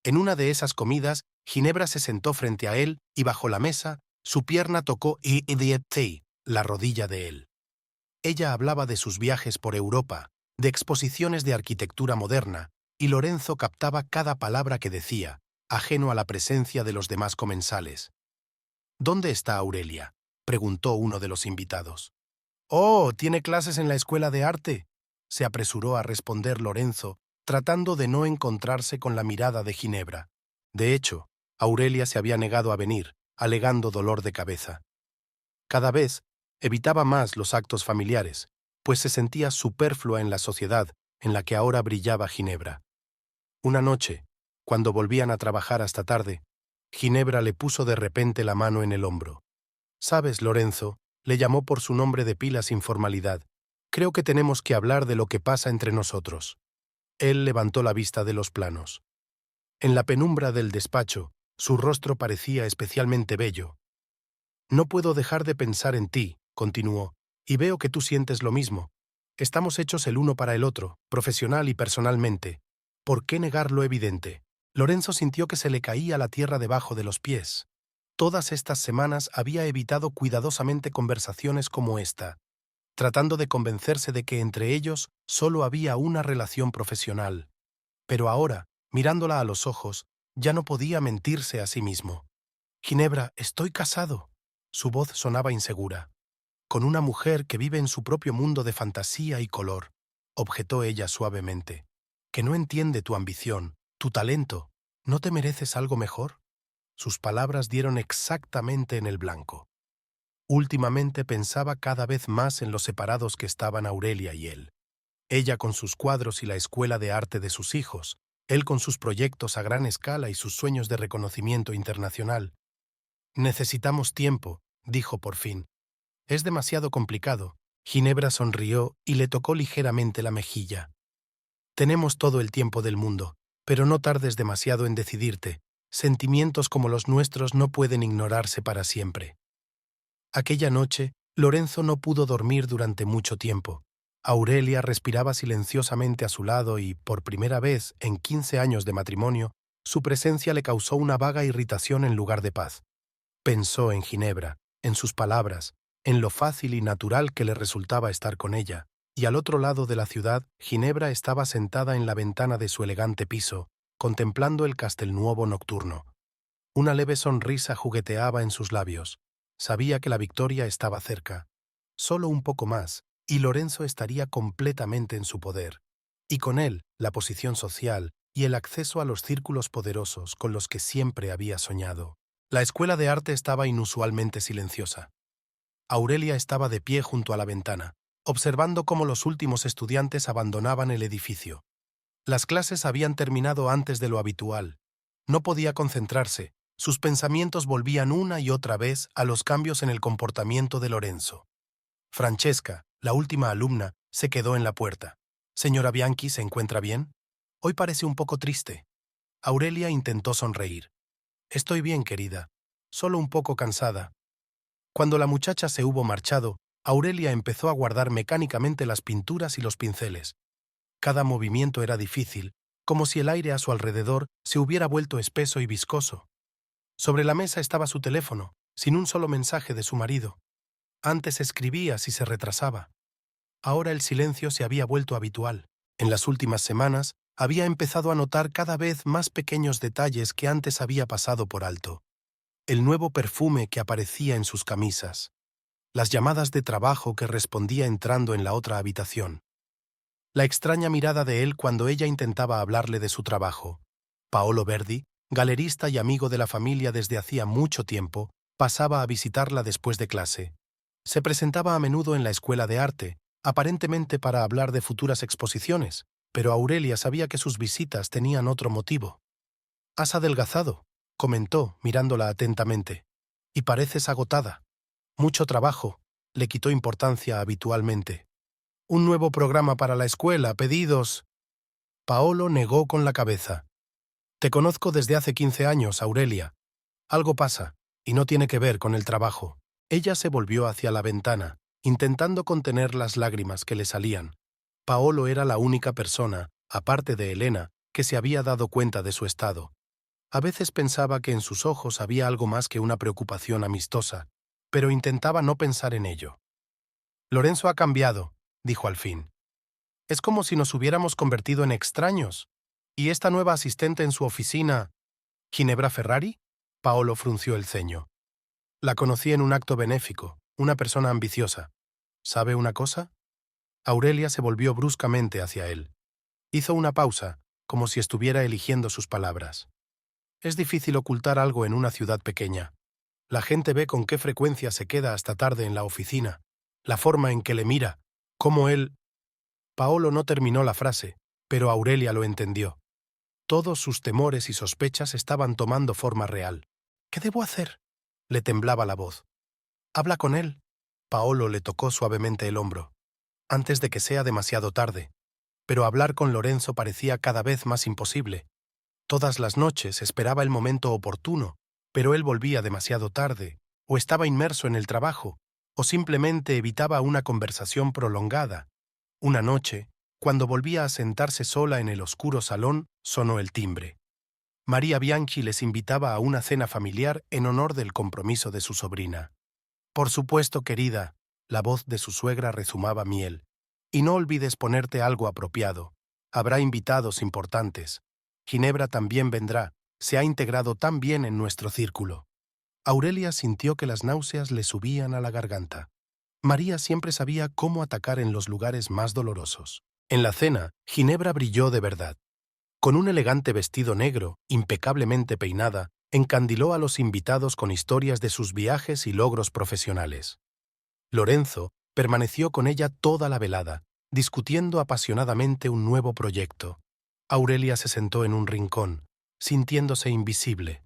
En una de esas comidas, Ginebra se sentó frente a él y bajo la mesa, su pierna tocó la rodilla de él. Ella hablaba de sus viajes por Europa, de exposiciones de arquitectura moderna, y Lorenzo captaba cada palabra que decía, ajeno a la presencia de los demás comensales. «¿Dónde está Aurelia?», preguntó uno de los invitados. «Oh, ¿tiene clases en la escuela de arte?», se apresuró a responder Lorenzo, tratando de no encontrarse con la mirada de Ginebra. De hecho, Aurelia se había negado a venir, alegando dolor de cabeza. Cada vez evitaba más los actos familiares, pues se sentía superflua en la sociedad en la que ahora brillaba Ginebra. Una noche, cuando volvían a trabajar hasta tarde, Ginebra le puso de repente la mano en el hombro. «Sabes, Lorenzo», le llamó por su nombre de pila sin formalidad, «creo que tenemos que hablar de lo que pasa entre nosotros». Él levantó la vista de los planos. En la penumbra del despacho, su rostro parecía especialmente bello. «No puedo dejar de pensar en ti», continuó, «y veo que tú sientes lo mismo. Estamos hechos el uno para el otro, profesional y personalmente. ¿Por qué negar lo evidente?». Lorenzo sintió que se le caía la tierra debajo de los pies. Todas estas semanas había evitado cuidadosamente conversaciones como esta, tratando de convencerse de que entre ellos solo había una relación profesional. Pero ahora, mirándola a los ojos, ya no podía mentirse a sí mismo. «Ginebra, estoy casado». Su voz sonaba insegura. «Con una mujer que vive en su propio mundo de fantasía y color», objetó ella suavemente, «que no entiende tu ambición, tu talento. ¿No te mereces algo mejor?». Sus palabras dieron exactamente en el blanco. Últimamente pensaba cada vez más en los separados que estaban Aurelia y él. Ella con sus cuadros y la escuela de arte de sus hijos, él con sus proyectos a gran escala y sus sueños de reconocimiento internacional. «Necesitamos tiempo», dijo por fin. «Es demasiado complicado». Ginebra sonrió y le tocó ligeramente la mejilla. «Tenemos todo el tiempo del mundo, pero no tardes demasiado en decidirte. Sentimientos como los nuestros no pueden ignorarse para siempre». Aquella noche, Lorenzo no pudo dormir durante mucho tiempo. Aurelia respiraba silenciosamente a su lado y, por primera vez en 15 años de matrimonio, su presencia le causó una vaga irritación en lugar de paz. Pensó en Ginebra, en sus palabras, en lo fácil y natural que le resultaba estar con ella, y al otro lado de la ciudad, Ginebra estaba sentada en la ventana de su elegante piso, contemplando el Castelnuovo nocturno. Una leve sonrisa jugueteaba en sus labios. Sabía que la victoria estaba cerca. Solo un poco más, y Lorenzo estaría completamente en su poder. Y con él, la posición social y el acceso a los círculos poderosos con los que siempre había soñado. La escuela de arte estaba inusualmente silenciosa. Aurelia estaba de pie junto a la ventana, observando cómo los últimos estudiantes abandonaban el edificio. Las clases habían terminado antes de lo habitual. No podía concentrarse. Sus pensamientos volvían una y otra vez a los cambios en el comportamiento de Lorenzo. Francesca, la última alumna, se quedó en la puerta. «Señora Bianchi, ¿se encuentra bien? Hoy parece un poco triste». Aurelia intentó sonreír. «Estoy bien, querida. Solo un poco cansada». Cuando la muchacha se hubo marchado, Aurelia empezó a guardar mecánicamente las pinturas y los pinceles. Cada movimiento era difícil, como si el aire a su alrededor se hubiera vuelto espeso y viscoso. Sobre la mesa estaba su teléfono, sin un solo mensaje de su marido. Antes escribía si se retrasaba. Ahora el silencio se había vuelto habitual. En las últimas semanas había empezado a notar cada vez más pequeños detalles que antes había pasado por alto. El nuevo perfume que aparecía en sus camisas. Las llamadas de trabajo que respondía entrando en la otra habitación. La extraña mirada de él cuando ella intentaba hablarle de su trabajo. Paolo Verdi, galerista y amigo de la familia desde hacía mucho tiempo, pasaba a visitarla después de clase. Se presentaba a menudo en la escuela de arte, aparentemente para hablar de futuras exposiciones, pero Aurelia sabía que sus visitas tenían otro motivo. «Has adelgazado», comentó, mirándola atentamente. «Y pareces agotada. Mucho trabajo», le quitó importancia habitualmente. «Un nuevo programa para la escuela, pedidos». Paolo negó con la cabeza. «Te conozco desde hace 15 años, Aurelia. Algo pasa, y no tiene que ver con el trabajo». Ella se volvió hacia la ventana, intentando contener las lágrimas que le salían. Paolo era la única persona, aparte de Elena, que se había dado cuenta de su estado. A veces pensaba que en sus ojos había algo más que una preocupación amistosa, pero intentaba no pensar en ello. «Lorenzo ha cambiado», dijo al fin. «Es como si nos hubiéramos convertido en extraños. ¿Y esta nueva asistente en su oficina, Ginebra Ferrari?» Paolo frunció el ceño. «La conocí en un acto benéfico, una persona ambiciosa. ¿Sabe una cosa?» Aurelia se volvió bruscamente hacia él. Hizo una pausa, como si estuviera eligiendo sus palabras. «Es difícil ocultar algo en una ciudad pequeña. La gente ve con qué frecuencia se queda hasta tarde en la oficina, la forma en que le mira, cómo él...» Paolo no terminó la frase, pero Aurelia lo entendió. Todos sus temores y sospechas estaban tomando forma real. «¿Qué debo hacer?», le temblaba la voz. «Habla con él». Paolo le tocó suavemente el hombro. «Antes de que sea demasiado tarde». Pero hablar con Lorenzo parecía cada vez más imposible. Todas las noches esperaba el momento oportuno, pero él volvía demasiado tarde, o estaba inmerso en el trabajo, o simplemente evitaba una conversación prolongada. Una noche, cuando volvía a sentarse sola en el oscuro salón, sonó el timbre. María Bianchi les invitaba a una cena familiar en honor del compromiso de su sobrina. «Por supuesto, querida», la voz de su suegra rezumaba miel. «Y no olvides ponerte algo apropiado. Habrá invitados importantes. Ginebra también vendrá, se ha integrado tan bien en nuestro círculo». Aurelia sintió que las náuseas le subían a la garganta. María siempre sabía cómo atacar en los lugares más dolorosos. En la cena, Ginebra brilló de verdad. Con un elegante vestido negro, impecablemente peinada, encandiló a los invitados con historias de sus viajes y logros profesionales. Lorenzo permaneció con ella toda la velada, discutiendo apasionadamente un nuevo proyecto. Aurelia se sentó en un rincón, sintiéndose invisible.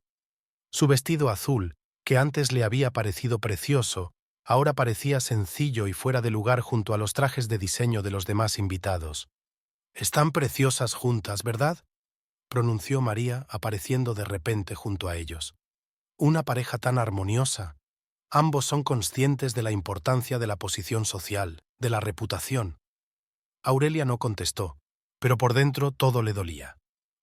Su vestido azul, que antes le había parecido precioso, ahora parecía sencillo y fuera de lugar junto a los trajes de diseño de los demás invitados. «Están preciosas juntas, ¿verdad?», pronunció María, apareciendo de repente junto a ellos. «Una pareja tan armoniosa. Ambos son conscientes de la importancia de la posición social, de la reputación». Aurelia no contestó, pero por dentro todo le dolía.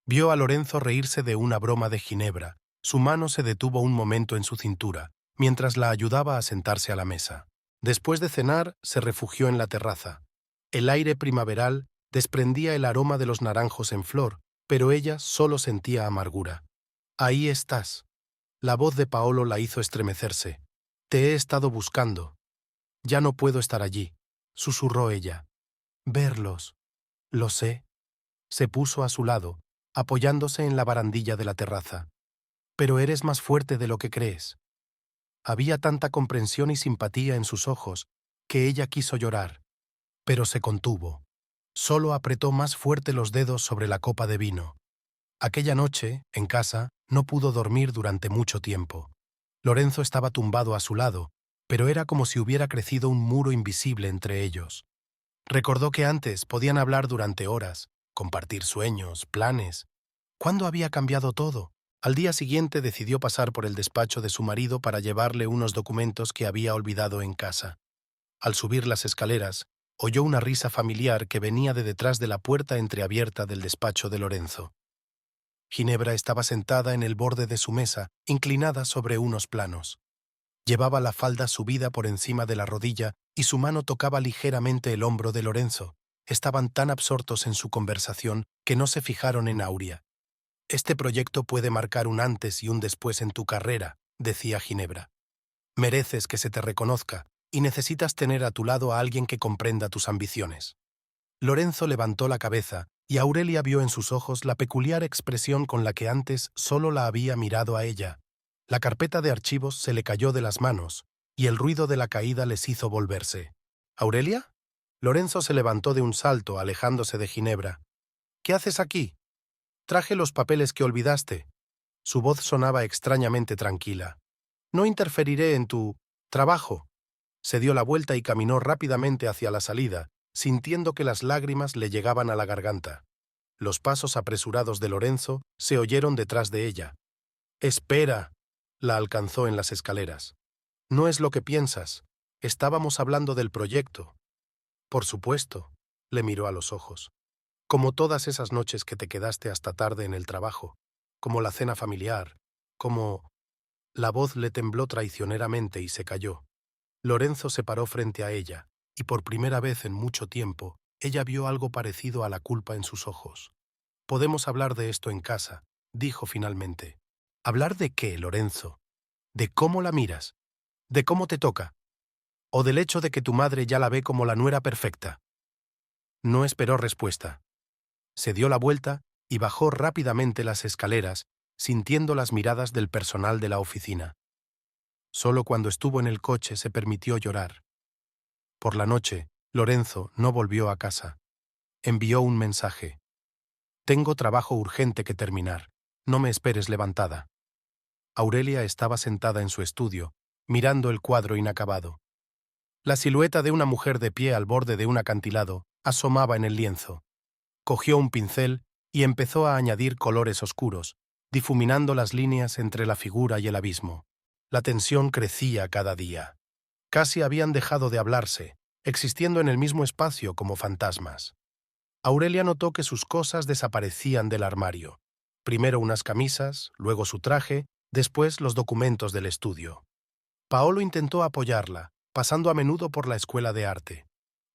Vio a Lorenzo reírse de una broma de Ginebra. Su mano se detuvo un momento en su cintura, mientras la ayudaba a sentarse a la mesa. Después de cenar, se refugió en la terraza. El aire primaveral desprendía el aroma de los naranjos en flor, pero ella solo sentía amargura. «Ahí estás». La voz de Paolo la hizo estremecerse. «Te he estado buscando». «Ya no puedo estar allí», susurró ella. «Verlos». «Lo sé». Se puso a su lado, apoyándose en la barandilla de la terraza. «Pero eres más fuerte de lo que crees». Había tanta comprensión y simpatía en sus ojos que ella quiso llorar, pero se contuvo. Solo apretó más fuerte los dedos sobre la copa de vino. Aquella noche, en casa, no pudo dormir durante mucho tiempo. Lorenzo estaba tumbado a su lado, pero era como si hubiera crecido un muro invisible entre ellos. Recordó que antes podían hablar durante horas, compartir sueños, planes. ¿Cuándo había cambiado todo? Al día siguiente decidió pasar por el despacho de su marido para llevarle unos documentos que había olvidado en casa. Al subir las escaleras, oyó una risa familiar que venía de detrás de la puerta entreabierta del despacho de Lorenzo. Ginebra estaba sentada en el borde de su mesa, inclinada sobre unos planos. Llevaba la falda subida por encima de la rodilla y su mano tocaba ligeramente el hombro de Lorenzo. Estaban tan absortos en su conversación que no se fijaron en Aurea. «Este proyecto puede marcar un antes y un después en tu carrera», decía Ginebra. «Mereces que se te reconozca y necesitas tener a tu lado a alguien que comprenda tus ambiciones». Lorenzo levantó la cabeza y Aurelia vio en sus ojos la peculiar expresión con la que antes solo la había mirado a ella. La carpeta de archivos se le cayó de las manos, y el ruido de la caída les hizo volverse. ¿Aurelia? Lorenzo se levantó de un salto, alejándose de Ginebra. ¿Qué haces aquí? Traje los papeles que olvidaste. Su voz sonaba extrañamente tranquila. No interferiré en tu trabajo. Se dio la vuelta y caminó rápidamente hacia la salida, sintiendo que las lágrimas le llegaban a la garganta. Los pasos apresurados de Lorenzo se oyeron detrás de ella. «Espera», la alcanzó en las escaleras. «No es lo que piensas. Estábamos hablando del proyecto». «Por supuesto», le miró a los ojos. «Como todas esas noches que te quedaste hasta tarde en el trabajo, como la cena familiar, como...» La voz le tembló traicioneramente y se calló. Lorenzo se paró frente a ella, y por primera vez en mucho tiempo, ella vio algo parecido a la culpa en sus ojos. «Podemos hablar de esto en casa», dijo finalmente. «¿Hablar de qué, Lorenzo? ¿De cómo la miras? ¿De cómo te toca? ¿O del hecho de que tu madre ya la ve como la nuera perfecta?» No esperó respuesta. Se dio la vuelta y bajó rápidamente las escaleras, sintiendo las miradas del personal de la oficina. Solo cuando estuvo en el coche se permitió llorar. Por la noche, Lorenzo no volvió a casa. Envió un mensaje. «Tengo trabajo urgente que terminar. No me esperes levantada». Aurelia estaba sentada en su estudio, mirando el cuadro inacabado. La silueta de una mujer de pie al borde de un acantilado asomaba en el lienzo. Cogió un pincel y empezó a añadir colores oscuros, difuminando las líneas entre la figura y el abismo. La tensión crecía cada día. Casi habían dejado de hablarse, existiendo en el mismo espacio como fantasmas. Aurelia notó que sus cosas desaparecían del armario. Primero unas camisas, luego su traje, después los documentos del estudio. Paolo intentó apoyarla, pasando a menudo por la escuela de arte.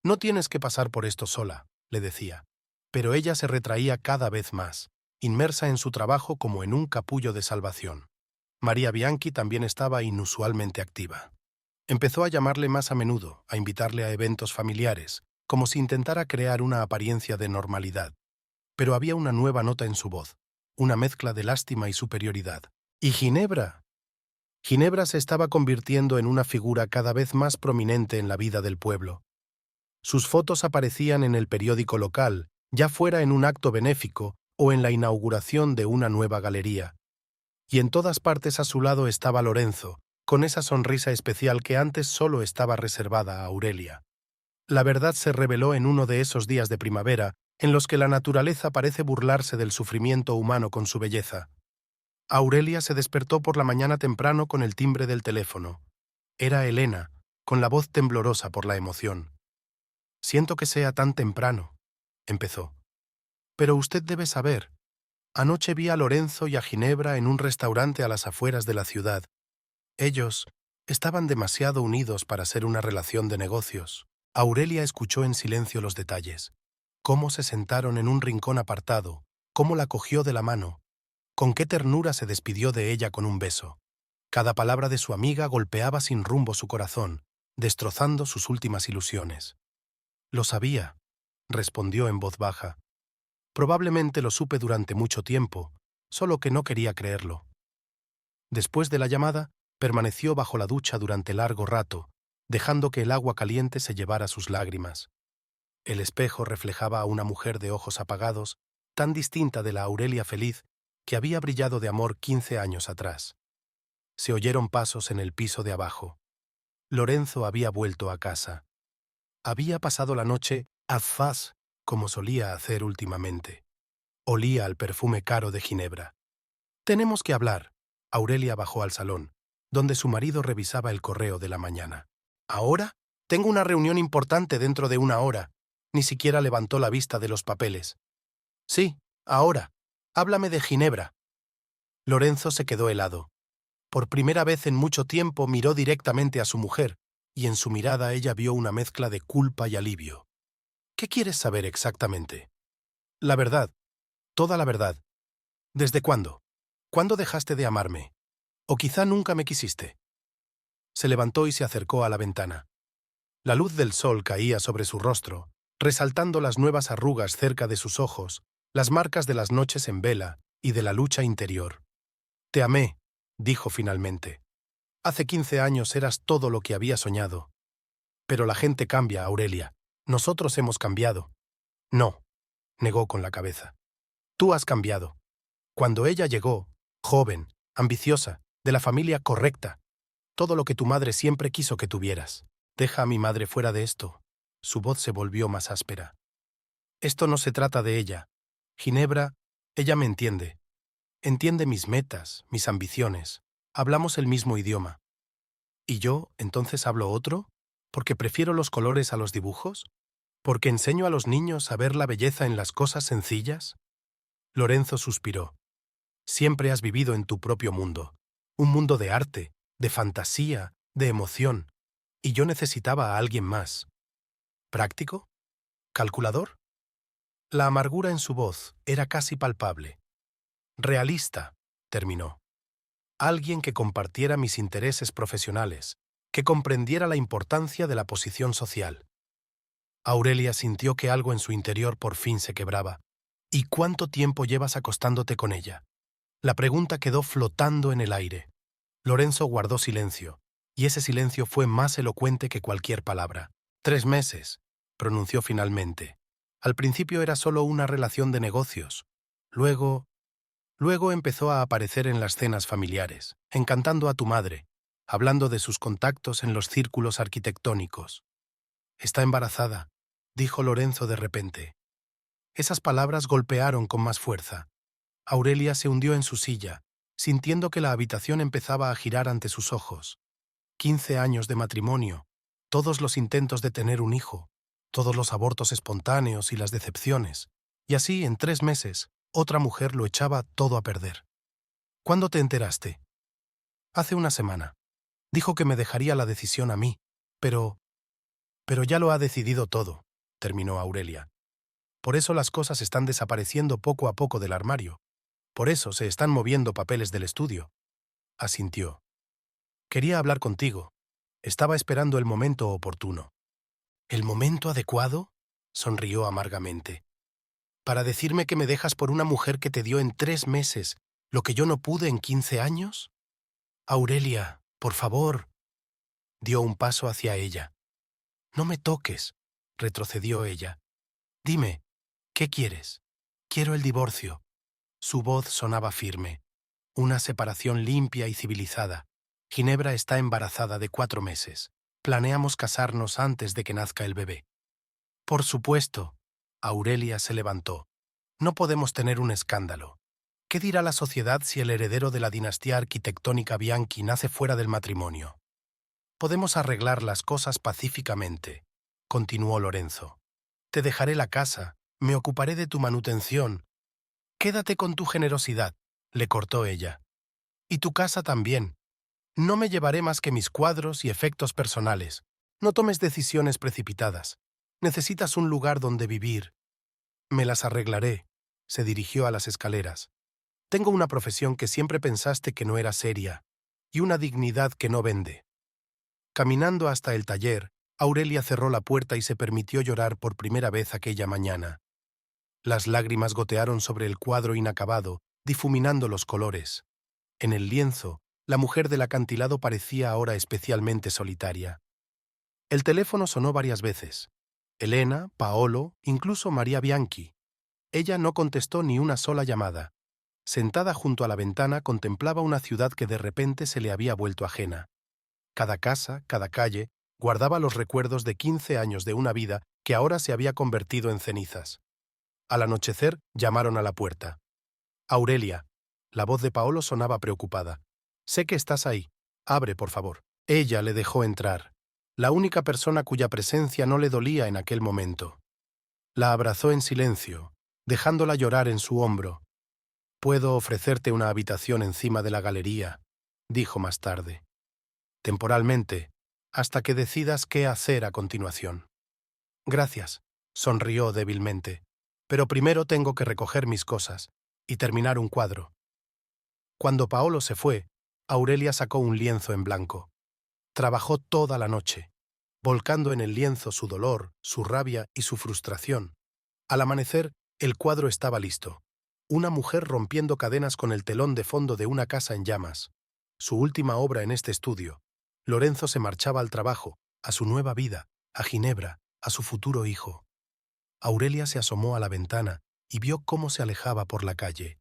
«No tienes que pasar por esto sola», le decía. Pero ella se retraía cada vez más, inmersa en su trabajo como en un capullo de salvación. María Bianchi también estaba inusualmente activa. Empezó a llamarle más a menudo, a invitarle a eventos familiares, como si intentara crear una apariencia de normalidad. Pero había una nueva nota en su voz, una mezcla de lástima y superioridad. ¿Y Ginebra? Ginebra se estaba convirtiendo en una figura cada vez más prominente en la vida del pueblo. Sus fotos aparecían en el periódico local, ya fuera en un acto benéfico o en la inauguración de una nueva galería. Y en todas partes a su lado estaba Lorenzo, con esa sonrisa especial que antes solo estaba reservada a Aurelia. La verdad se reveló en uno de esos días de primavera en los que la naturaleza parece burlarse del sufrimiento humano con su belleza. Aurelia se despertó por la mañana temprano con el timbre del teléfono. Era Elena, con la voz temblorosa por la emoción. «Siento que sea tan temprano», empezó. «Pero usted debe saber. Anoche vi a Lorenzo y a Ginebra en un restaurante a las afueras de la ciudad. Ellos estaban demasiado unidos para ser una relación de negocios». Aurelia escuchó en silencio los detalles. Cómo se sentaron en un rincón apartado, cómo la cogió de la mano, con qué ternura se despidió de ella con un beso. Cada palabra de su amiga golpeaba sin rumbo su corazón, destrozando sus últimas ilusiones. «Lo sabía», respondió en voz baja. «Probablemente lo supe durante mucho tiempo, solo que no quería creerlo». Después de la llamada, permaneció bajo la ducha durante largo rato, dejando que el agua caliente se llevara sus lágrimas. El espejo reflejaba a una mujer de ojos apagados, tan distinta de la Aurelia feliz que había brillado de amor 15 años atrás. Se oyeron pasos en el piso de abajo. Lorenzo había vuelto a casa. Había pasado la noche a faz, como solía hacer últimamente. Olía al perfume caro de Ginebra. «Tenemos que hablar». Aurelia bajó al salón, donde su marido revisaba el correo de la mañana. «¿Ahora? Tengo una reunión importante dentro de una hora». Ni siquiera levantó la vista de los papeles. «Sí, ahora. Háblame de Ginebra». Lorenzo se quedó helado. Por primera vez en mucho tiempo miró directamente a su mujer, y en su mirada ella vio una mezcla de culpa y alivio. «¿Qué quieres saber exactamente?» «La verdad. Toda la verdad. ¿Desde cuándo? ¿Cuándo dejaste de amarme? ¿O quizá nunca me quisiste?» Se levantó y se acercó a la ventana. La luz del sol caía sobre su rostro, resaltando las nuevas arrugas cerca de sus ojos, las marcas de las noches en vela y de la lucha interior. «Te amé», dijo finalmente. «Hace 15 años eras todo lo que había soñado». «Pero la gente cambia, Aurelia. Nosotros hemos cambiado». «No», negó con la cabeza. «Tú has cambiado. Cuando ella llegó, joven, ambiciosa, de la familia correcta, todo lo que tu madre siempre quiso que tuvieras. Deja a mi madre fuera de esto». Su voz se volvió más áspera. «Esto no se trata de ella. Ginebra, ella me entiende. Entiende mis metas, mis ambiciones. Hablamos el mismo idioma. ¿Y yo, entonces, hablo otro? ¿Porque prefiero los colores a los dibujos? ¿Porque enseño a los niños a ver la belleza en las cosas sencillas?» Lorenzo suspiró. «Siempre has vivido en tu propio mundo. Un mundo de arte, de fantasía, de emoción. Y yo necesitaba a alguien más. ¿Práctico? ¿Calculador?» La amargura en su voz era casi palpable. «Realista», terminó. «Alguien que compartiera mis intereses profesionales, que comprendiera la importancia de la posición social». Aurelia sintió que algo en su interior por fin se quebraba. «¿Y cuánto tiempo llevas acostándote con ella?» La pregunta quedó flotando en el aire. Lorenzo guardó silencio, y ese silencio fue más elocuente que cualquier palabra. 3 meses, pronunció finalmente. Al principio era solo una relación de negocios. Luego empezó a aparecer en las cenas familiares, encantando a tu madre, hablando de sus contactos en los círculos arquitectónicos. «Está embarazada», dijo Lorenzo de repente. Esas palabras golpearon con más fuerza. Aurelia se hundió en su silla, sintiendo que la habitación empezaba a girar ante sus ojos. 15 años de matrimonio, todos los intentos de tener un hijo, todos los abortos espontáneos y las decepciones, y así, en 3 meses, otra mujer lo echaba todo a perder. «¿Cuándo te enteraste?» «Hace una semana. Dijo que me dejaría la decisión a mí, pero ya lo ha decidido todo», terminó Aurelia. «Por eso las cosas están desapareciendo poco a poco del armario. Por eso se están moviendo papeles del estudio». Asintió. «Quería hablar contigo. Estaba esperando el momento oportuno». «¿El momento adecuado?», sonrió amargamente. «¿Para decirme que me dejas por una mujer que te dio en 3 meses lo que yo no pude en 15 años? Aurelia, por favor». Dio un paso hacia ella. «No me toques», retrocedió ella. «Dime, ¿qué quieres?» «Quiero el divorcio». Su voz sonaba firme. «Una separación limpia y civilizada. Ginebra está embarazada de 4 meses. Planeamos casarnos antes de que nazca el bebé». «Por supuesto». Aurelia se levantó. «No podemos tener un escándalo. ¿Qué dirá la sociedad si el heredero de la dinastía arquitectónica Bianchi nace fuera del matrimonio? Podemos arreglar las cosas pacíficamente», continuó Lorenzo. «Te dejaré la casa, me ocuparé de tu manutención». «Quédate con tu generosidad», le cortó ella. «Y tu casa también. No me llevaré más que mis cuadros y efectos personales. No tomes decisiones precipitadas. Necesitas un lugar donde vivir». «Me las arreglaré», se dirigió a las escaleras. «Tengo una profesión que siempre pensaste que no era seria, y una dignidad que no vende». Caminando hasta el taller, Aurelia cerró la puerta y se permitió llorar por primera vez aquella mañana. Las lágrimas gotearon sobre el cuadro inacabado, difuminando los colores. En el lienzo, la mujer del acantilado parecía ahora especialmente solitaria. El teléfono sonó varias veces. Elena, Paolo, incluso María Bianchi. Ella no contestó ni una sola llamada. Sentada junto a la ventana, contemplaba una ciudad que de repente se le había vuelto ajena. Cada casa, cada calle, guardaba los recuerdos de 15 años de una vida que ahora se había convertido en cenizas. Al anochecer, llamaron a la puerta. «Aurelia». La voz de Paolo sonaba preocupada. «Sé que estás ahí. Abre, por favor». Ella le dejó entrar, la única persona cuya presencia no le dolía en aquel momento. La abrazó en silencio, dejándola llorar en su hombro. «Puedo ofrecerte una habitación encima de la galería», dijo más tarde. «Temporalmente, hasta que decidas qué hacer a continuación». «Gracias», sonrió débilmente. «Pero primero tengo que recoger mis cosas y terminar un cuadro». Cuando Paolo se fue, Aurelia sacó un lienzo en blanco. Trabajó toda la noche. volcando en el lienzo su dolor, su rabia y su frustración. Al amanecer, el cuadro estaba listo. Una mujer rompiendo cadenas con el telón de fondo de una casa en llamas. Su última obra en este estudio. Lorenzo se marchaba al trabajo, a su nueva vida, a Ginebra, a su futuro hijo. Aurelia se asomó a la ventana y vio cómo se alejaba por la calle.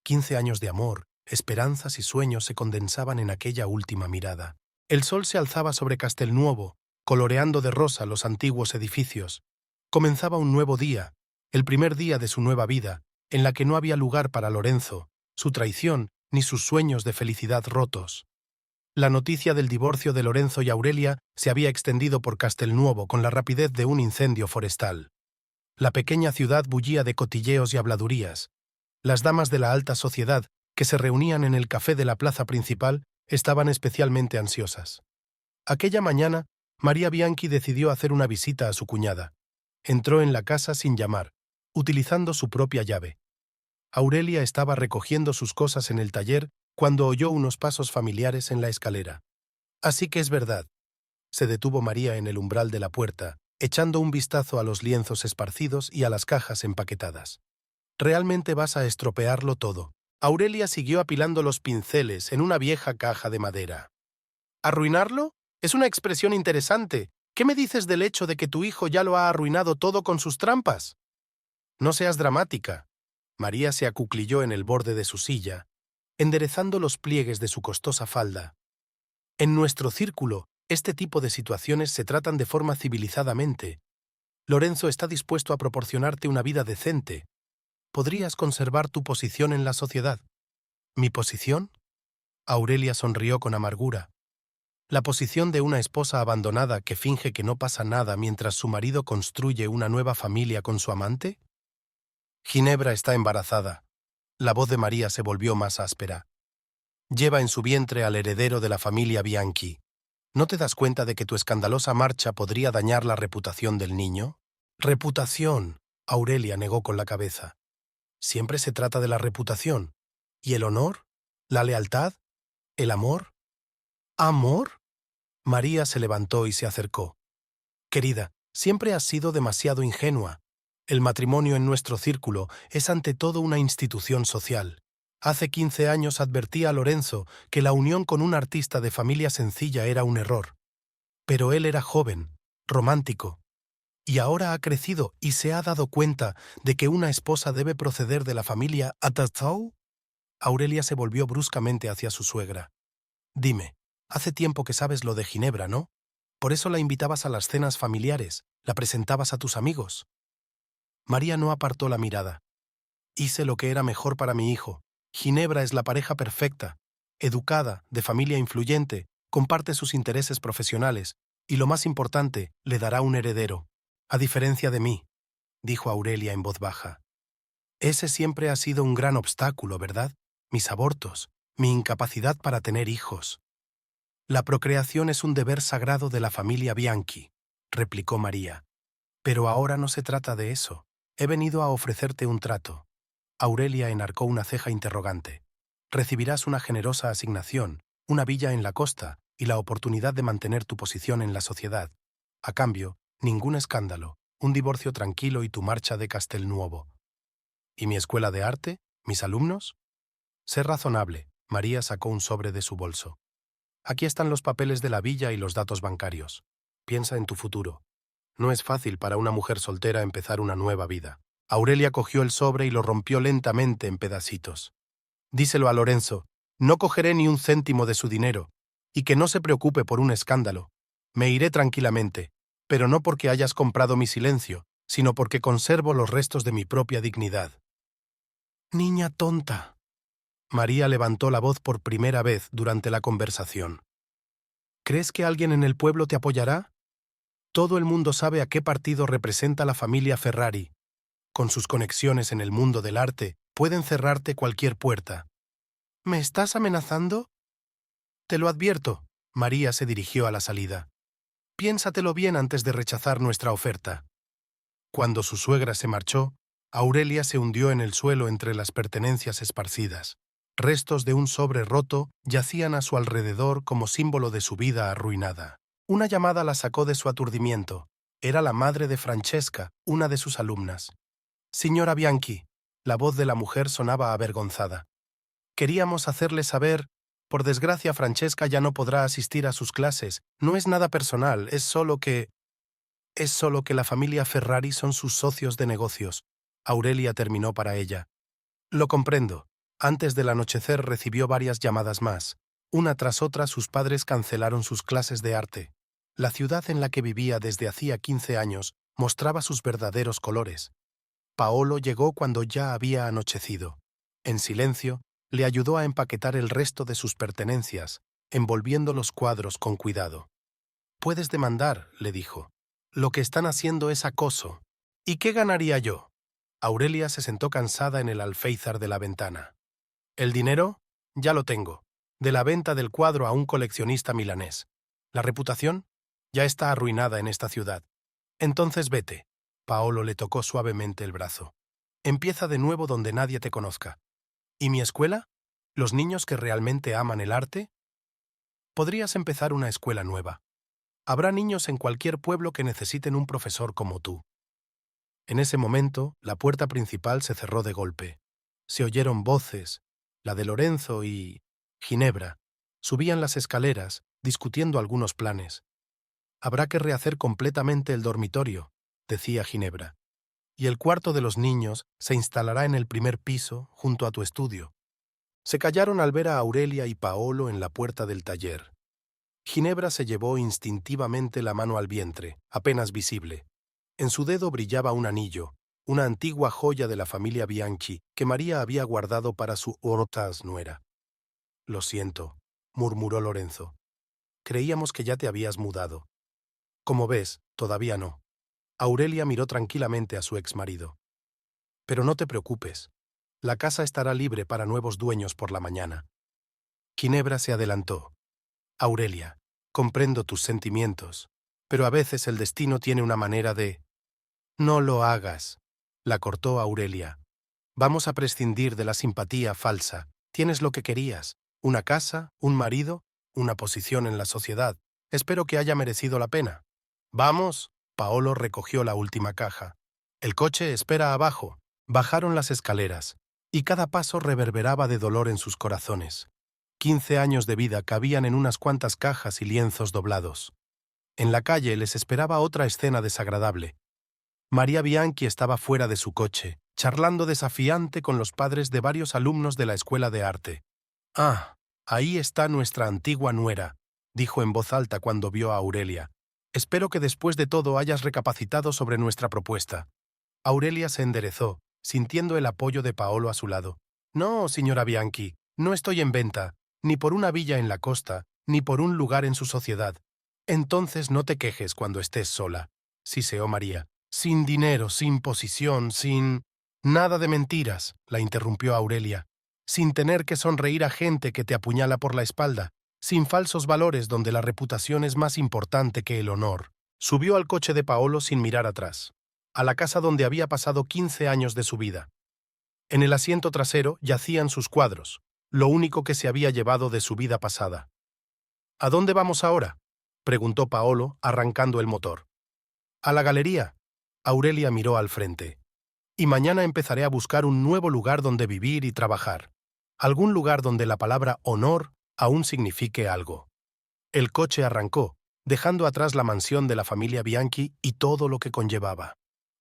15 años de amor, esperanzas y sueños se condensaban en aquella última mirada. El sol se alzaba sobre Castelnuovo, coloreando de rosa los antiguos edificios. Comenzaba un nuevo día, el primer día de su nueva vida, en la que no había lugar para Lorenzo, su traición ni sus sueños de felicidad rotos. La noticia del divorcio de Lorenzo y Aurelia se había extendido por Castelnuovo con la rapidez de un incendio forestal. La pequeña ciudad bullía de cotilleos y habladurías. Las damas de la alta sociedad, que se reunían en el café de la plaza principal, estaban especialmente ansiosas. Aquella mañana, María Bianchi decidió hacer una visita a su cuñada. Entró en la casa sin llamar, utilizando su propia llave. Aurelia estaba recogiendo sus cosas en el taller cuando oyó unos pasos familiares en la escalera. Así que es verdad. Se detuvo María en el umbral de la puerta, echando un vistazo a los lienzos esparcidos y a las cajas empaquetadas. ¿Realmente vas a estropearlo todo? Aurelia siguió apilando los pinceles en una vieja caja de madera. ¿Arruinarlo? Es una expresión interesante. ¿Qué me dices del hecho de que tu hijo ya lo ha arruinado todo con sus trampas? No seas dramática. María se acuclilló en el borde de su silla, enderezando los pliegues de su costosa falda. En nuestro círculo, este tipo de situaciones se tratan de forma civilizadamente. Lorenzo está dispuesto a proporcionarte una vida decente. Podrías conservar tu posición en la sociedad. ¿Mi posición? Aurelia sonrió con amargura. La posición de una esposa abandonada que finge que no pasa nada mientras su marido construye una nueva familia con su amante. Ginebra está embarazada. La voz de María se volvió más áspera. Lleva en su vientre al heredero de la familia Bianchi. ¿No te das cuenta de que tu escandalosa marcha podría dañar la reputación del niño? Reputación, Aurelia negó con la cabeza. Siempre se trata de la reputación. ¿Y el honor? ¿La lealtad? ¿El amor? ¿Amor? María se levantó y se acercó. Querida, siempre has sido demasiado ingenua. El matrimonio en nuestro círculo es ante todo una institución social. Hace 15 años advertí a Lorenzo que la unión con un artista de familia sencilla era un error. Pero él era joven, romántico. Y ahora ha crecido y se ha dado cuenta de que una esposa debe proceder de la familia Atatzau. Aurelia se volvió bruscamente hacia su suegra. Dime, hace tiempo que sabes lo de Ginebra, ¿no? Por eso la invitabas a las cenas familiares, la presentabas a tus amigos. María no apartó la mirada. Hice lo que era mejor para mi hijo. Ginebra es la pareja perfecta, educada, de familia influyente, comparte sus intereses profesionales y, lo más importante, le dará un heredero. A diferencia de mí, dijo Aurelia en voz baja. Ese siempre ha sido un gran obstáculo, ¿verdad? Mis abortos, mi incapacidad para tener hijos. La procreación es un deber sagrado de la familia Bianchi, replicó María. Pero ahora no se trata de eso. He venido a ofrecerte un trato. Aurelia enarcó una ceja interrogante. Recibirás una generosa asignación, una villa en la costa y la oportunidad de mantener tu posición en la sociedad. A cambio, ningún escándalo, un divorcio tranquilo y tu marcha de Castelnuovo. ¿Y mi escuela de arte? ¿Mis alumnos? Sé razonable. María sacó un sobre de su bolso. Aquí están los papeles de la villa y los datos bancarios. Piensa en tu futuro. No es fácil para una mujer soltera empezar una nueva vida. Aurelia cogió el sobre y lo rompió lentamente en pedacitos. Díselo a Lorenzo, no cogeré ni un céntimo de su dinero, y que no se preocupe por un escándalo. Me iré tranquilamente, pero no porque hayas comprado mi silencio, sino porque conservo los restos de mi propia dignidad. Niña tonta. María levantó la voz por primera vez durante la conversación. ¿Crees que alguien en el pueblo te apoyará? Todo el mundo sabe a qué partido representa la familia Ferrari. Con sus conexiones en el mundo del arte, pueden cerrarte cualquier puerta. ¿Me estás amenazando? Te lo advierto. María se dirigió a la salida. Piénsatelo bien antes de rechazar nuestra oferta. Cuando su suegra se marchó, Aurelia se hundió en el suelo entre las pertenencias esparcidas. Restos de un sobre roto yacían a su alrededor como símbolo de su vida arruinada. Una llamada la sacó de su aturdimiento. Era la madre de Francesca, una de sus alumnas. «Signora Bianchi», la voz de la mujer sonaba avergonzada. «Queríamos hacerle saber. Por desgracia, Francesca ya no podrá asistir a sus clases. No es nada personal, es solo que la familia Ferrari son sus socios de negocios». Aurelia terminó para ella. «Lo comprendo». Antes del anochecer recibió varias llamadas más. Una tras otra sus padres cancelaron sus clases de arte. La ciudad en la que vivía desde hacía 15 años mostraba sus verdaderos colores. Paolo llegó cuando ya había anochecido. En silencio, le ayudó a empaquetar el resto de sus pertenencias, envolviendo los cuadros con cuidado. «Puedes demandar», le dijo. «Lo que están haciendo es acoso». «¿Y qué ganaría yo?». Aurelia se sentó cansada en el alféizar de la ventana. «¿El dinero? Ya lo tengo. De la venta del cuadro a un coleccionista milanés. ¿La reputación? Ya está arruinada en esta ciudad. Entonces vete». Paolo le tocó suavemente el brazo. «Empieza de nuevo donde nadie te conozca». «¿Y mi escuela? ¿Los niños que realmente aman el arte?» «Podrías empezar una escuela nueva. Habrá niños en cualquier pueblo que necesiten un profesor como tú». En ese momento, la puerta principal se cerró de golpe. Se oyeron voces, la de Lorenzo y Ginebra. Subían las escaleras, discutiendo algunos planes. «Habrá que rehacer completamente el dormitorio», decía Ginebra. «Y el cuarto de los niños se instalará en el primer piso, junto a tu estudio». Se callaron al ver a Aurelia y Paolo en la puerta del taller. Ginebra se llevó instintivamente la mano al vientre, apenas visible. En su dedo brillaba un anillo, una antigua joya de la familia Bianchi que María había guardado para su orotaz nuera. «Lo siento», murmuró Lorenzo. «Creíamos que ya te habías mudado». «Como ves, todavía no». Aurelia miró tranquilamente a su exmarido. «Pero no te preocupes. La casa estará libre para nuevos dueños por la mañana». Ginebra se adelantó. «Aurelia, comprendo tus sentimientos, pero a veces el destino tiene una manera de...». «No lo hagas», la cortó Aurelia. «Vamos a prescindir de la simpatía falsa. Tienes lo que querías, una casa, un marido, una posición en la sociedad. Espero que haya merecido la pena». «Vamos». Paolo recogió la última caja. «El coche espera abajo». Bajaron las escaleras, y cada paso reverberaba de dolor en sus corazones. 15 años de vida cabían en unas cuantas cajas y lienzos doblados. En la calle les esperaba otra escena desagradable. María Bianchi estaba fuera de su coche, charlando desafiante con los padres de varios alumnos de la escuela de arte. «Ah, ahí está nuestra antigua nuera», dijo en voz alta cuando vio a Aurelia. «Espero que después de todo hayas recapacitado sobre nuestra propuesta». Aurelia se enderezó, sintiendo el apoyo de Paolo a su lado. «No, señora Bianchi, no estoy en venta, ni por una villa en la costa, ni por un lugar en su sociedad». «Entonces no te quejes cuando estés sola», siseó María. «Sin dinero, sin posición, sin...». «Nada de mentiras», la interrumpió Aurelia. «Sin tener que sonreír a gente que te apuñala por la espalda, sin falsos valores donde la reputación es más importante que el honor». Subió al coche de Paolo sin mirar atrás, a la casa donde había pasado 15 años de su vida. En el asiento trasero yacían sus cuadros, lo único que se había llevado de su vida pasada. «¿A dónde vamos ahora?», preguntó Paolo, arrancando el motor. «A la galería». Aurelia miró al frente. «Y mañana empezaré a buscar un nuevo lugar donde vivir y trabajar. Algún lugar donde la palabra honor aún signifique algo». El coche arrancó, dejando atrás la mansión de la familia Bianchi y todo lo que conllevaba.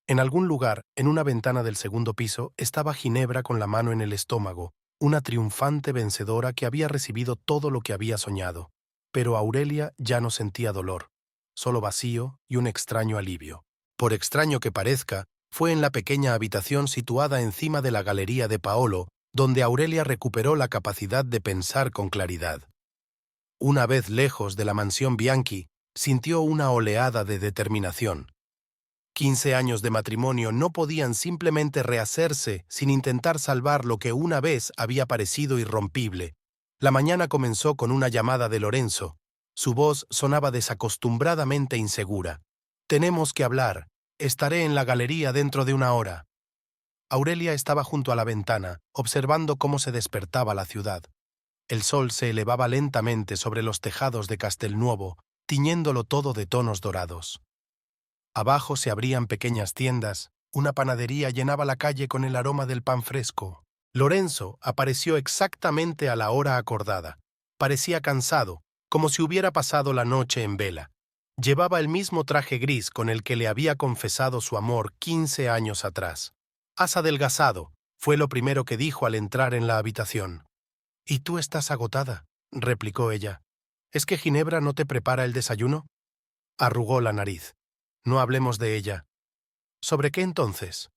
En algún lugar, en una ventana del segundo piso, estaba Ginebra con la mano en el estómago, una triunfante vencedora que había recibido todo lo que había soñado. Pero Aurelia ya no sentía dolor, solo vacío y un extraño alivio. Por extraño que parezca, fue en la pequeña habitación situada encima de la galería de Paolo donde Aurelia recuperó la capacidad de pensar con claridad. Una vez lejos de la mansión Bianchi, sintió una oleada de determinación. 15 años de matrimonio no podían simplemente rehacerse sin intentar salvar lo que una vez había parecido irrompible. La mañana comenzó con una llamada de Lorenzo. Su voz sonaba desacostumbradamente insegura. «Tenemos que hablar. Estaré en la galería dentro de una hora». Aurelia estaba junto a la ventana, observando cómo se despertaba la ciudad. El sol se elevaba lentamente sobre los tejados de Castelnuovo, tiñéndolo todo de tonos dorados. Abajo se abrían pequeñas tiendas, una panadería llenaba la calle con el aroma del pan fresco. Lorenzo apareció exactamente a la hora acordada. Parecía cansado, como si hubiera pasado la noche en vela. Llevaba el mismo traje gris con el que le había confesado su amor 15 años atrás. «Has adelgazado», fue lo primero que dijo al entrar en la habitación. «¿Y tú estás agotada?», replicó ella. «¿Es que Ginebra no te prepara el desayuno?». Arrugó la nariz. «No hablemos de ella». «¿Sobre qué entonces?».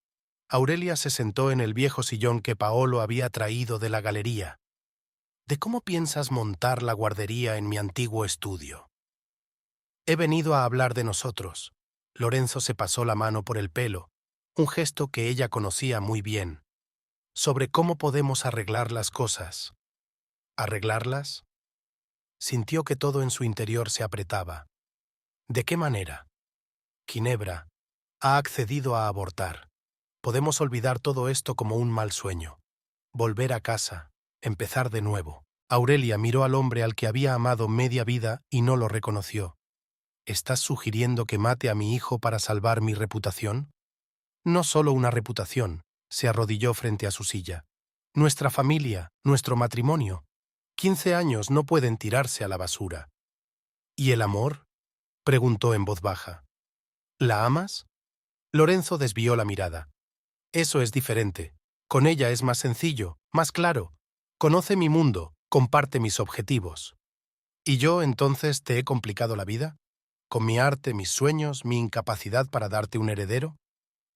Aurelia se sentó en el viejo sillón que Paolo había traído de la galería. «¿De cómo piensas montar la guardería en mi antiguo estudio?». «He venido a hablar de nosotros». Lorenzo se pasó la mano por el pelo, un gesto que ella conocía muy bien. «Sobre cómo podemos arreglar las cosas». ¿Arreglarlas? Sintió que todo en su interior se apretaba. ¿De qué manera? Ginebra ha accedido a abortar. Podemos olvidar todo esto como un mal sueño. Volver a casa, empezar de nuevo. Aurelia miró al hombre al que había amado media vida y no lo reconoció. ¿Estás sugiriendo que mate a mi hijo para salvar mi reputación? No solo una reputación, se arrodilló frente a su silla. Nuestra familia, nuestro matrimonio. 15 años no pueden tirarse a la basura. ¿Y el amor?, preguntó en voz baja. ¿La amas? Lorenzo desvió la mirada. Eso es diferente. Con ella es más sencillo, más claro. Conoce mi mundo, comparte mis objetivos. ¿Y yo entonces te he complicado la vida? ¿Con mi arte, mis sueños, mi incapacidad para darte un heredero?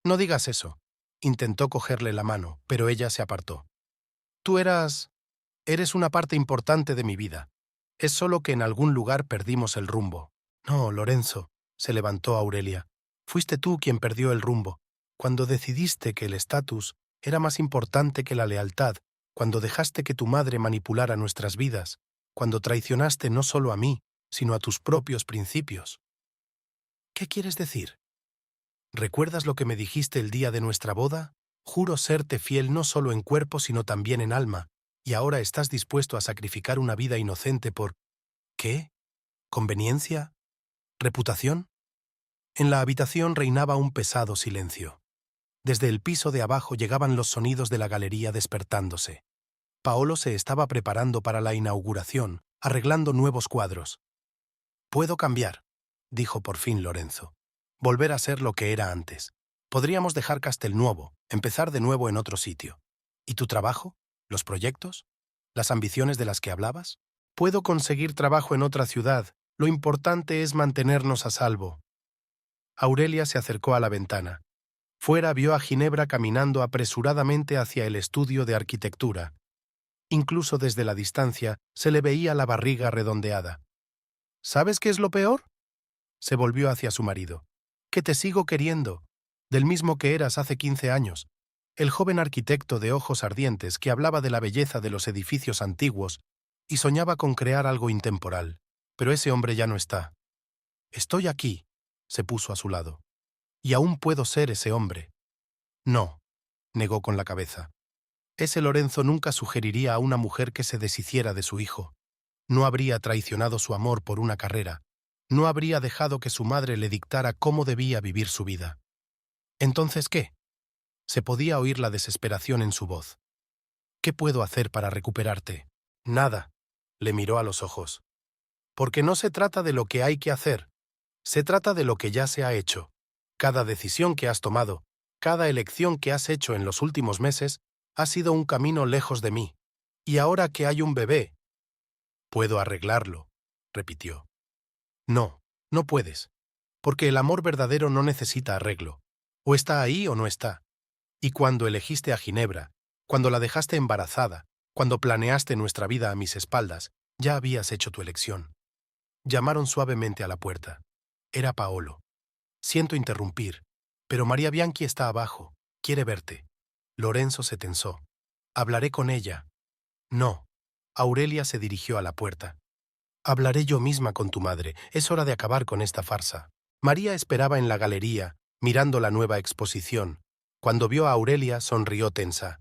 No digas eso. Intentó cogerle la mano, pero ella se apartó. Tú eres una parte importante de mi vida. Es solo que en algún lugar perdimos el rumbo. No, Lorenzo, se levantó Aurelia. Fuiste tú quien perdió el rumbo. Cuando decidiste que el estatus era más importante que la lealtad, cuando dejaste que tu madre manipulara nuestras vidas, cuando traicionaste no solo a mí, sino a tus propios principios. ¿Qué quieres decir? ¿Recuerdas lo que me dijiste el día de nuestra boda? Juro serte fiel no solo en cuerpo sino también en alma, y ahora estás dispuesto a sacrificar una vida inocente por... ¿Qué? ¿Conveniencia? ¿Reputación? En la habitación reinaba un pesado silencio. Desde el piso de abajo llegaban los sonidos de la galería despertándose. Paolo se estaba preparando para la inauguración, arreglando nuevos cuadros. «Puedo cambiar», dijo por fin Lorenzo. «Volver a ser lo que era antes. Podríamos dejar Castelnuovo, empezar de nuevo en otro sitio. ¿Y tu trabajo? ¿Los proyectos? ¿Las ambiciones de las que hablabas? Puedo conseguir trabajo en otra ciudad. Lo importante es mantenernos a salvo». Aurelia se acercó a la ventana. Fuera vio a Ginebra caminando apresuradamente hacia el estudio de arquitectura. Incluso desde la distancia se le veía la barriga redondeada. ¿Sabes qué es lo peor? Se volvió hacia su marido. Que te sigo queriendo, del mismo que eras hace 15 años. El joven arquitecto de ojos ardientes que hablaba de la belleza de los edificios antiguos y soñaba con crear algo intemporal. Pero ese hombre ya no está. Estoy aquí, se puso a su lado. Y aún puedo ser ese hombre. No, negó con la cabeza. Ese Lorenzo nunca sugeriría a una mujer que se deshiciera de su hijo. No habría traicionado su amor por una carrera. No habría dejado que su madre le dictara cómo debía vivir su vida. ¿Entonces qué? Se podía oír la desesperación en su voz. ¿Qué puedo hacer para recuperarte? Nada, le miró a los ojos. Porque no se trata de lo que hay que hacer. Se trata de lo que ya se ha hecho. Cada decisión que has tomado, cada elección que has hecho en los últimos meses, ha sido un camino lejos de mí. Y ahora que hay un bebé... Puedo arreglarlo, repitió. No, no puedes. Porque el amor verdadero no necesita arreglo. O está ahí o no está. Y cuando elegiste a Ginebra, cuando la dejaste embarazada, cuando planeaste nuestra vida a mis espaldas, ya habías hecho tu elección. Llamaron suavemente a la puerta. Era Paolo. Siento interrumpir, pero María Bianchi está abajo. Quiere verte. Lorenzo se tensó. Hablaré con ella. No. Aurelia se dirigió a la puerta. Hablaré yo misma con tu madre. Es hora de acabar con esta farsa. María esperaba en la galería, mirando la nueva exposición. Cuando vio a Aurelia, sonrió tensa.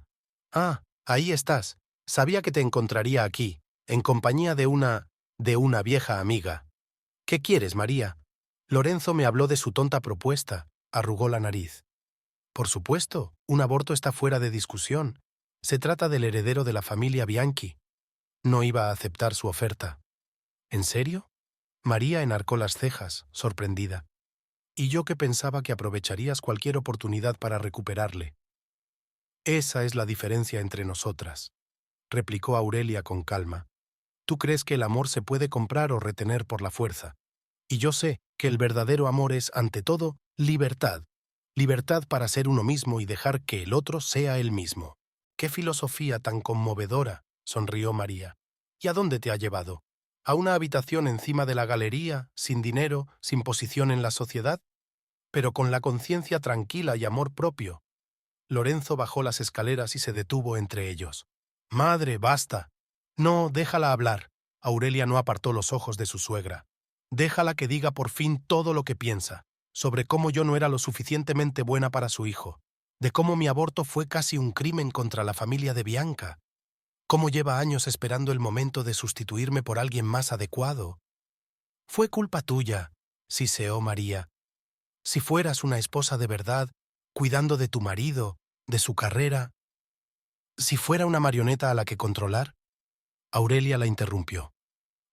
Ah, ahí estás. Sabía que te encontraría aquí, en compañía de una vieja amiga. ¿Qué quieres, María? Lorenzo me habló de su tonta propuesta, arrugó la nariz. Por supuesto, un aborto está fuera de discusión. Se trata del heredero de la familia Bianchi. No iba a aceptar su oferta. ¿En serio? María enarcó las cejas, sorprendida. Y yo que pensaba que aprovecharías cualquier oportunidad para recuperarle. Esa es la diferencia entre nosotras, replicó Aurelia con calma. Tú crees que el amor se puede comprar o retener por la fuerza. Y yo sé que el verdadero amor es, ante todo, libertad. Libertad para ser uno mismo y dejar que el otro sea él mismo. ¡Qué filosofía tan conmovedora!, sonrió María. ¿Y a dónde te ha llevado? ¿A una habitación encima de la galería, sin dinero, sin posición en la sociedad? Pero con la conciencia tranquila y amor propio. Lorenzo bajó las escaleras y se detuvo entre ellos. «Madre, basta». «No, déjala hablar». Aurelia no apartó los ojos de su suegra. «Déjala que diga por fin todo lo que piensa, sobre cómo yo no era lo suficientemente buena para su hijo, de cómo mi aborto fue casi un crimen contra la familia de Bianca, cómo lleva años esperando el momento de sustituirme por alguien más adecuado. Fue culpa tuya», siseó María. «Si fueras una esposa de verdad, cuidando de tu marido, de su carrera, si fuera una marioneta a la que controlar». Aurelia la interrumpió.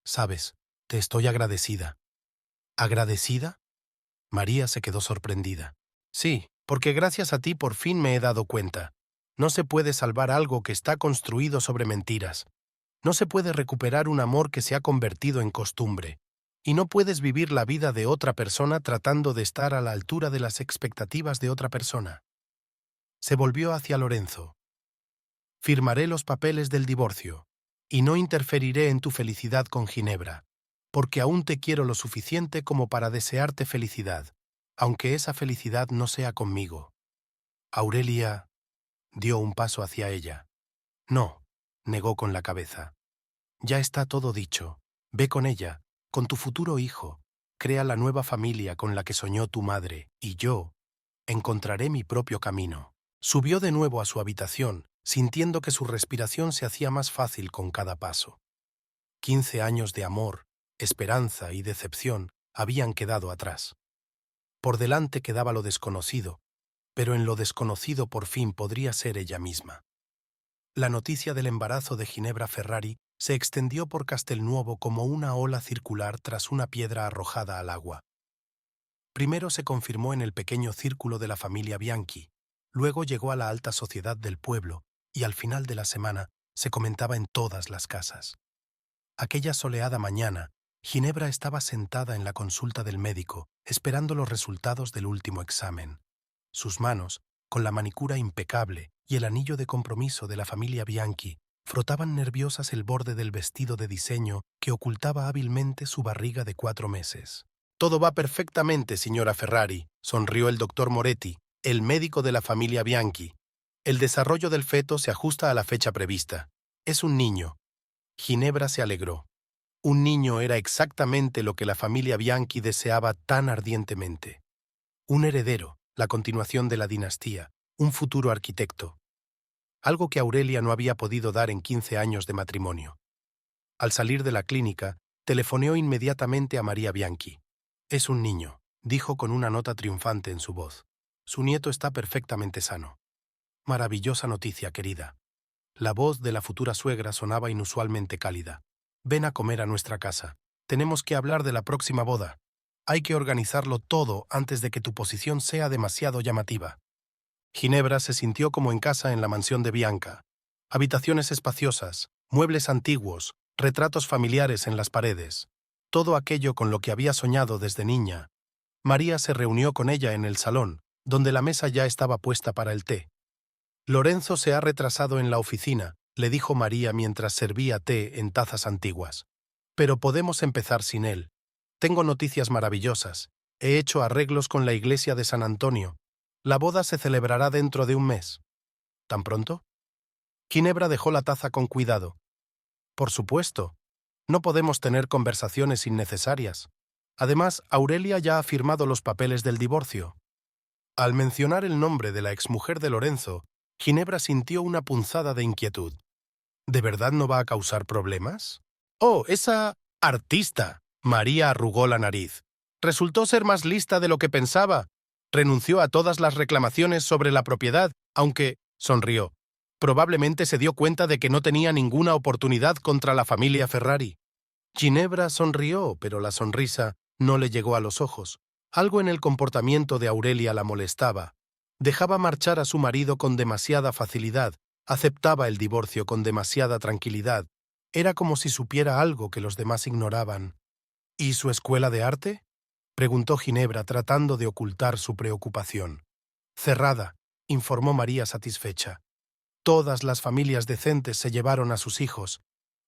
«Sabes, te estoy agradecida». ¿Agradecida? María se quedó sorprendida. «Sí, porque gracias a ti por fin me he dado cuenta. No se puede salvar algo que está construido sobre mentiras. No se puede recuperar un amor que se ha convertido en costumbre. Y no puedes vivir la vida de otra persona tratando de estar a la altura de las expectativas de otra persona». Se volvió hacia Lorenzo. «Firmaré los papeles del divorcio, y no interferiré en tu felicidad con Ginebra, porque aún te quiero lo suficiente como para desearte felicidad, aunque esa felicidad no sea conmigo». Aurelia dio un paso hacia ella. «No», negó con la cabeza. «Ya está todo dicho. Ve con ella, con tu futuro hijo. Crea la nueva familia con la que soñó tu madre, y yo encontraré mi propio camino». Subió de nuevo a su habitación, sintiendo que su respiración se hacía más fácil con cada paso. 15 años de amor, esperanza y decepción habían quedado atrás. Por delante quedaba lo desconocido, pero en lo desconocido por fin podría ser ella misma. La noticia del embarazo de Ginebra Ferrari se extendió por Castelnuovo como una ola circular tras una piedra arrojada al agua. Primero se confirmó en el pequeño círculo de la familia Bianchi, luego llegó a la alta sociedad del pueblo y al final de la semana se comentaba en todas las casas. Aquella soleada mañana, Ginebra estaba sentada en la consulta del médico, esperando los resultados del último examen. Sus manos, con la manicura impecable y el anillo de compromiso de la familia Bianchi, frotaban nerviosas el borde del vestido de diseño que ocultaba hábilmente su barriga de 4 meses. «Todo va perfectamente, señora Ferrari», sonrió el doctor Moretti, el médico de la familia Bianchi. «El desarrollo del feto se ajusta a la fecha prevista. Es un niño». Ginebra se alegró. Un niño era exactamente lo que la familia Bianchi deseaba tan ardientemente. Un heredero, la continuación de la dinastía, un futuro arquitecto. Algo que Aurelia no había podido dar en 15 años de matrimonio. Al salir de la clínica, telefoneó inmediatamente a María Bianchi. «Es un niño», dijo con una nota triunfante en su voz. «Su nieto está perfectamente sano». «Maravillosa noticia, querida». La voz de la futura suegra sonaba inusualmente cálida. «Ven a comer a nuestra casa. Tenemos que hablar de la próxima boda. Hay que organizarlo todo antes de que tu posición sea demasiado llamativa». Ginebra se sintió como en casa en la mansión de Bianca. Habitaciones espaciosas, muebles antiguos, retratos familiares en las paredes. Todo aquello con lo que había soñado desde niña. María se reunió con ella en el salón, donde la mesa ya estaba puesta para el té. «Lorenzo se ha retrasado en la oficina», le dijo María mientras servía té en tazas antiguas. «Pero podemos empezar sin él. Tengo noticias maravillosas. He hecho arreglos con la iglesia de San Antonio. La boda se celebrará dentro de un mes». «¿Tan pronto?» Ginebra dejó la taza con cuidado. «Por supuesto. No podemos tener conversaciones innecesarias. Además, Aurelia ya ha firmado los papeles del divorcio». Al mencionar el nombre de la exmujer de Lorenzo, Ginebra sintió una punzada de inquietud. ¿De verdad no va a causar problemas? «Oh, esa artista», María arrugó la nariz. Resultó ser más lista de lo que pensaba. Renunció a todas las reclamaciones sobre la propiedad, aunque, sonrió, probablemente se dio cuenta de que no tenía ninguna oportunidad contra la familia Ferrari. Ginebra sonrió, pero la sonrisa no le llegó a los ojos. Algo en el comportamiento de Aurelia la molestaba. Dejaba marchar a su marido con demasiada facilidad, aceptaba el divorcio con demasiada tranquilidad. Era como si supiera algo que los demás ignoraban. ¿Y su escuela de arte? Preguntó Ginebra, tratando de ocultar su preocupación. Cerrada, informó María satisfecha. Todas las familias decentes se llevaron a sus hijos.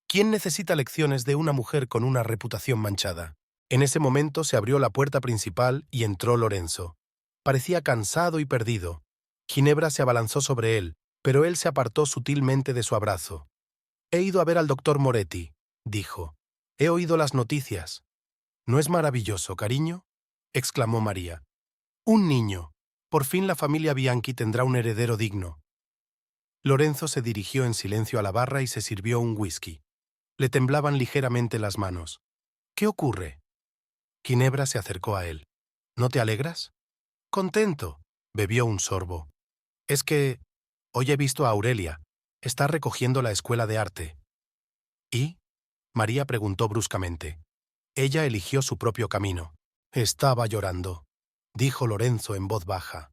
¿Quién necesita lecciones de una mujer con una reputación manchada? En ese momento se abrió la puerta principal y entró Lorenzo. Parecía cansado y perdido. Ginebra se abalanzó sobre él, pero él se apartó sutilmente de su abrazo. «He ido a ver al doctor Moretti», dijo. «He oído las noticias». «¿No es maravilloso, cariño?», exclamó María. «Un niño. Por fin la familia Bianchi tendrá un heredero digno». Lorenzo se dirigió en silencio a la barra y se sirvió un whisky. Le temblaban ligeramente las manos. «¿Qué ocurre?». Ginebra se acercó a él. «¿No te alegras?». «Contento». Bebió un sorbo. «Es que hoy he visto a Aurelia. Está recogiendo la escuela de arte». «¿Y?», María preguntó bruscamente. Ella eligió su propio camino. «Estaba llorando», dijo Lorenzo en voz baja.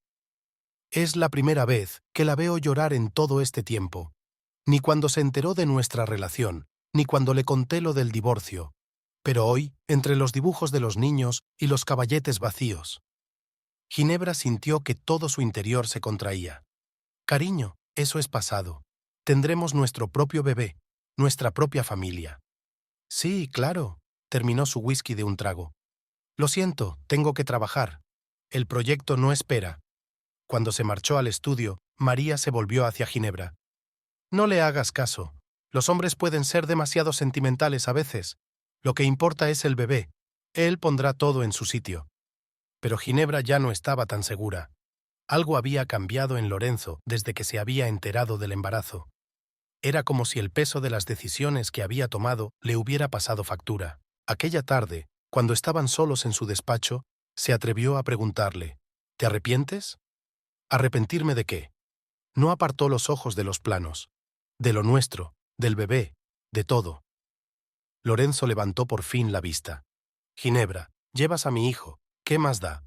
«Es la primera vez que la veo llorar en todo este tiempo. Ni cuando se enteró de nuestra relación, ni cuando le conté lo del divorcio. Pero hoy, entre los dibujos de los niños y los caballetes vacíos». Ginebra sintió que todo su interior se contraía. «Cariño, eso es pasado. Tendremos nuestro propio bebé, nuestra propia familia». «Sí, claro», terminó su whisky de un trago. «Lo siento, tengo que trabajar. El proyecto no espera». Cuando se marchó al estudio, María se volvió hacia Ginebra. «No le hagas caso. Los hombres pueden ser demasiado sentimentales a veces. Lo que importa es el bebé. Él pondrá todo en su sitio». Pero Ginebra ya no estaba tan segura. Algo había cambiado en Lorenzo desde que se había enterado del embarazo. Era como si el peso de las decisiones que había tomado le hubiera pasado factura. Aquella tarde, cuando estaban solos en su despacho, se atrevió a preguntarle: «¿Te arrepientes?». «¿Arrepentirme de qué?». No apartó los ojos de los planos. «De lo nuestro, del bebé, de todo». Lorenzo levantó por fin la vista. «Ginebra, llevas a mi hijo. ¿Qué más da?».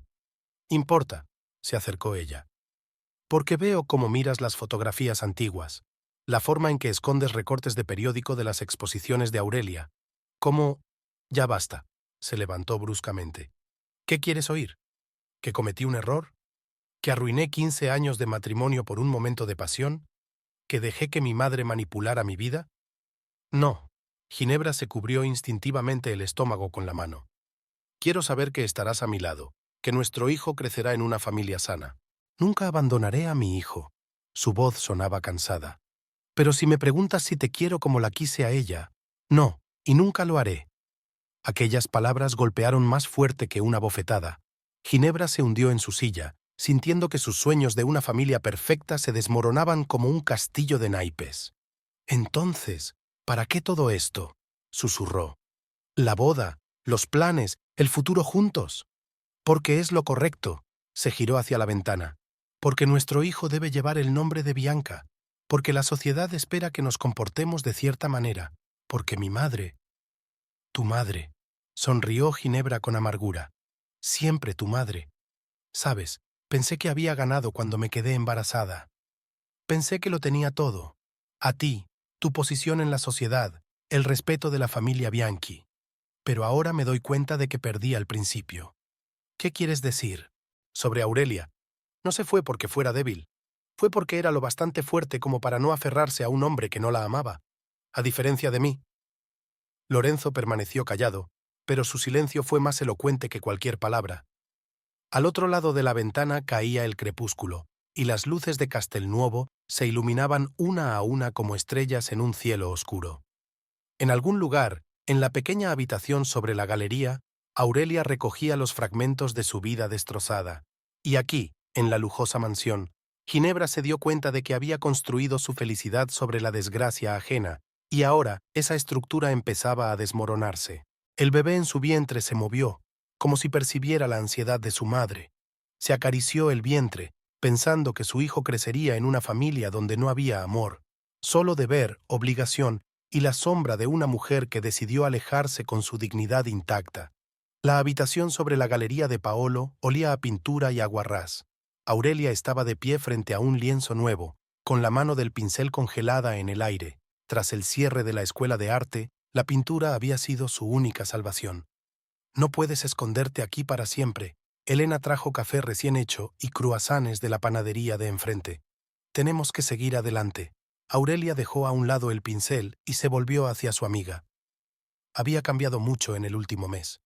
«Importa», se acercó ella. «Porque veo cómo miras las fotografías antiguas, la forma en que escondes recortes de periódico de las exposiciones de Aurelia. Cómo...». «Ya basta», se levantó bruscamente. «¿Qué quieres oír? ¿Que cometí un error? ¿Que arruiné 15 años de matrimonio por un momento de pasión? ¿Que dejé que mi madre manipulara mi vida?». «No». Ginebra se cubrió instintivamente el estómago con la mano. «Quiero saber que estarás a mi lado, que nuestro hijo crecerá en una familia sana». «Nunca abandonaré a mi hijo». Su voz sonaba cansada. «Pero si me preguntas si te quiero como la quise a ella, no, y nunca lo haré». Aquellas palabras golpearon más fuerte que una bofetada. Ginebra se hundió en su silla, sintiendo que sus sueños de una familia perfecta se desmoronaban como un castillo de naipes. «Entonces, ¿para qué todo esto?», susurró. «La boda, los planes, el futuro juntos». «Porque es lo correcto», se giró hacia la ventana. «Porque nuestro hijo debe llevar el nombre de Bianca. Porque la sociedad espera que nos comportemos de cierta manera. Porque mi madre...». «Tu madre», sonrió Ginebra con amargura. «Siempre tu madre. Sabes, pensé que había ganado cuando me quedé embarazada. Pensé que lo tenía todo. A ti, tu posición en la sociedad, el respeto de la familia Bianchi. Pero ahora me doy cuenta de que perdí al principio». «¿Qué quieres decir?». «Sobre Aurelia. No se fue porque fuera débil. Fue porque era lo bastante fuerte como para no aferrarse a un hombre que no la amaba. A diferencia de mí». Lorenzo permaneció callado, pero su silencio fue más elocuente que cualquier palabra. Al otro lado de la ventana caía el crepúsculo, y las luces de Castelnuovo se iluminaban una a una como estrellas en un cielo oscuro. En algún lugar, en la pequeña habitación sobre la galería, Aurelia recogía los fragmentos de su vida destrozada. Y aquí, en la lujosa mansión, Ginebra se dio cuenta de que había construido su felicidad sobre la desgracia ajena, y ahora esa estructura empezaba a desmoronarse. El bebé en su vientre se movió, como si percibiera la ansiedad de su madre. Se acarició el vientre, pensando que su hijo crecería en una familia donde no había amor, solo deber, obligación y la sombra de una mujer que decidió alejarse con su dignidad intacta. La habitación sobre la galería de Paolo olía a pintura y aguarrás. Aurelia estaba de pie frente a un lienzo nuevo, con la mano del pincel congelada en el aire. Tras el cierre de la escuela de arte, la pintura había sido su única salvación. No puedes esconderte aquí para siempre. Elena trajo café recién hecho y cruasanes de la panadería de enfrente. Tenemos que seguir adelante. Aurelia dejó a un lado el pincel y se volvió hacia su amiga. Había cambiado mucho en el último mes.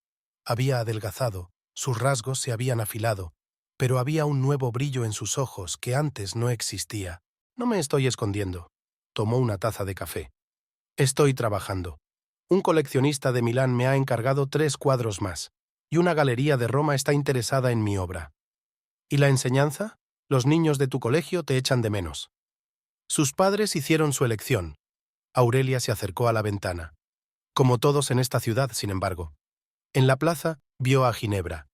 Había adelgazado, sus rasgos se habían afilado, pero había un nuevo brillo en sus ojos que antes no existía. No me estoy escondiendo. Tomó una taza de café. Estoy trabajando. Un coleccionista de Milán me ha encargado 3 cuadros más, y una galería de Roma está interesada en mi obra. ¿Y la enseñanza? Los niños de tu colegio te echan de menos. Sus padres hicieron su elección. Aurelia se acercó a la ventana. Como todos en esta ciudad, sin embargo. En la plaza vio a Ginebra.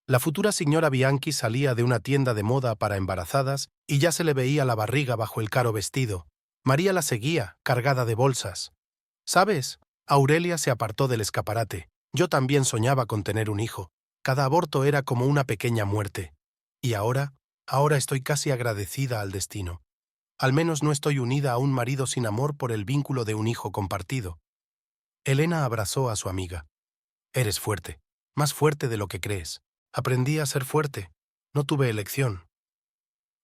La futura señora Bianchi salía de una tienda de moda para embarazadas y ya se le veía la barriga bajo el caro vestido. María la seguía, cargada de bolsas. ¿Sabes? Aurelia se apartó del escaparate. Yo también soñaba con tener un hijo. Cada aborto era como una pequeña muerte. Y ahora estoy casi agradecida al destino. Al menos no estoy unida a un marido sin amor por el vínculo de un hijo compartido. Elena abrazó a su amiga. Eres fuerte, más fuerte de lo que crees. Aprendí a ser fuerte. No tuve elección.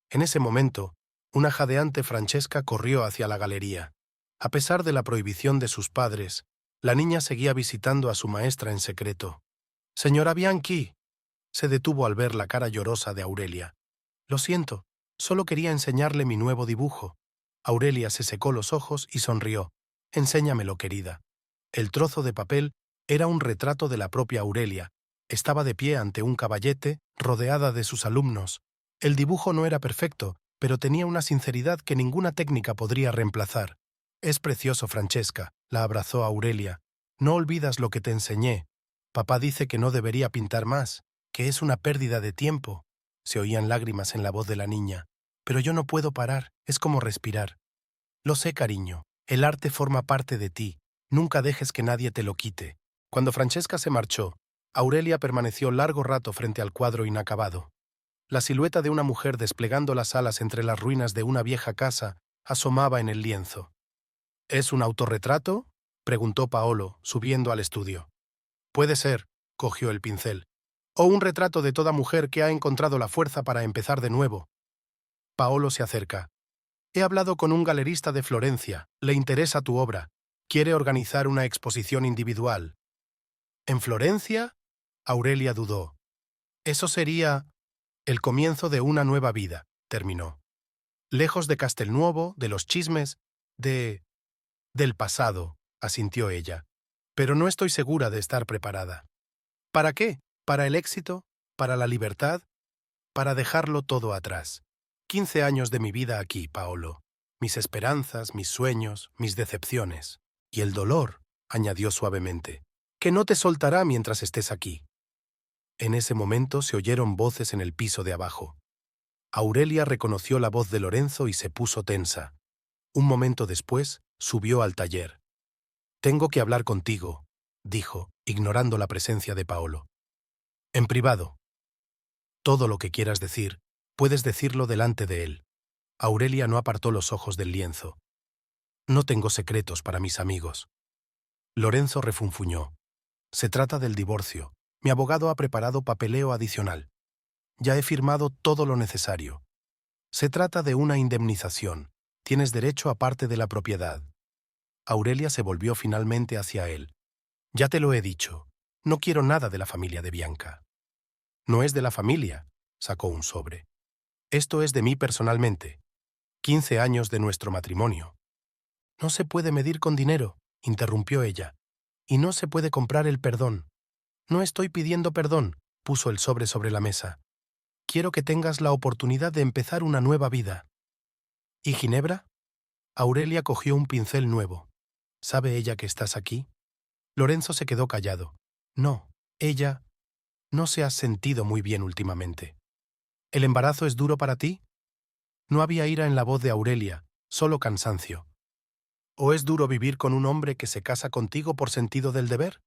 En ese momento, una jadeante Francesca corrió hacia la galería. A pesar de la prohibición de sus padres, la niña seguía visitando a su maestra en secreto. «Señora Bianchi», se detuvo al ver la cara llorosa de Aurelia. «Lo siento, solo quería enseñarle mi nuevo dibujo». Aurelia se secó los ojos y sonrió. «Enséñamelo, querida». El trozo de papel era un retrato de la propia Aurelia. Estaba de pie ante un caballete, rodeada de sus alumnos. El dibujo no era perfecto, pero tenía una sinceridad que ninguna técnica podría reemplazar. «Es precioso, Francesca», la abrazó Aurelia. «No olvidas lo que te enseñé. Papá dice que no debería pintar más, que es una pérdida de tiempo». Se oían lágrimas en la voz de la niña. «Pero yo no puedo parar, es como respirar». «Lo sé, cariño, el arte forma parte de ti. Nunca dejes que nadie te lo quite». Cuando Francesca se marchó, Aurelia permaneció largo rato frente al cuadro inacabado. La silueta de una mujer desplegando las alas entre las ruinas de una vieja casa asomaba en el lienzo. «¿Es un autorretrato?», preguntó Paolo, subiendo al estudio. «Puede ser», cogió el pincel. «O un retrato de toda mujer que ha encontrado la fuerza para empezar de nuevo». Paolo se acerca. «He hablado con un galerista de Florencia. Le interesa tu obra. Quiere organizar una exposición individual». «¿En Florencia?», Aurelia dudó. «Eso sería el comienzo de una nueva vida», terminó. «Lejos de Castelnuovo, de los chismes, del pasado», asintió ella. «Pero no estoy segura de estar preparada». «¿Para qué? ¿Para el éxito? ¿Para la libertad? Para dejarlo todo atrás. 15 años de mi vida aquí, Paolo. Mis esperanzas, mis sueños, mis decepciones. Y el dolor», añadió suavemente, «que no te soltará mientras estés aquí». En ese momento se oyeron voces en el piso de abajo. Aurelia reconoció la voz de Lorenzo y se puso tensa. Un momento después, subió al taller. «Tengo que hablar contigo», dijo, ignorando la presencia de Paolo. «En privado». «Todo lo que quieras decir, puedes decirlo delante de él». Aurelia no apartó los ojos del lienzo. «No tengo secretos para mis amigos». Lorenzo refunfuñó. «Se trata del divorcio. Mi abogado ha preparado papeleo adicional. Ya he firmado todo lo necesario. Se trata de una indemnización. Tienes derecho a parte de la propiedad». Aurelia se volvió finalmente hacia él. «Ya te lo he dicho. No quiero nada de la familia de Bianca». «No es de la familia», sacó un sobre. «Esto es de mí personalmente. 15 años de nuestro matrimonio». «No se puede medir con dinero», interrumpió ella. «Y no se puede comprar el perdón». «No estoy pidiendo perdón», puso el sobre la mesa. «Quiero que tengas la oportunidad de empezar una nueva vida». «¿Y Ginebra?» Aurelia cogió un pincel nuevo. «¿Sabe ella que estás aquí?» Lorenzo se quedó callado. No, ella... No se ha sentido muy bien últimamente. ¿El embarazo es duro para ti? No había ira en la voz de Aurelia, solo cansancio. ¿O es duro vivir con un hombre que se casa contigo por sentido del deber?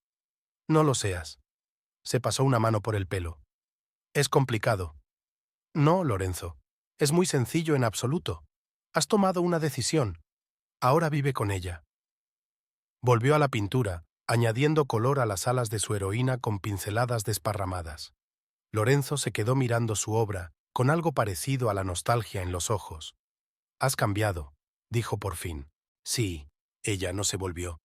No lo seas. Se pasó una mano por el pelo. Es complicado. No, Lorenzo. Es muy sencillo en absoluto. Has tomado una decisión. Ahora vive con ella. Volvió a la pintura, añadiendo color a las alas de su heroína con pinceladas desparramadas. Lorenzo se quedó mirando su obra, con algo parecido a la nostalgia en los ojos. Has cambiado, dijo por fin. Sí, ella no se volvió.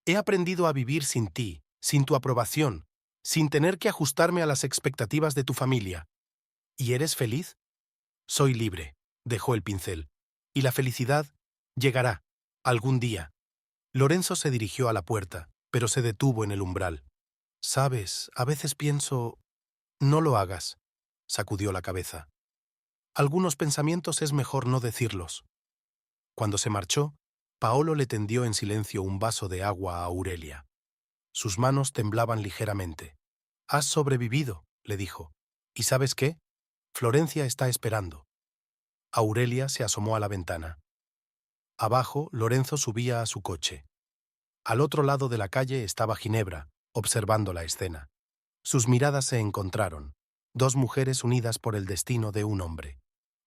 He aprendido a vivir sin ti, sin tu aprobación, sin tener que ajustarme a las expectativas de tu familia. ¿Y eres feliz? Soy libre, dejó el pincel. Y la felicidad llegará, algún día. Lorenzo se dirigió a la puerta, pero se detuvo en el umbral. Sabes, a veces pienso... No lo hagas, sacudió la cabeza. Algunos pensamientos es mejor no decirlos. Cuando se marchó, Paolo le tendió en silencio un vaso de agua a Aurelia. Sus manos temblaban ligeramente. Has sobrevivido, le dijo. ¿Y sabes qué? Florencia está esperando. Aurelia se asomó a la ventana. Abajo, Lorenzo subía a su coche. Al otro lado de la calle estaba Ginebra, observando la escena. Sus miradas se encontraron, dos mujeres unidas por el destino de un hombre.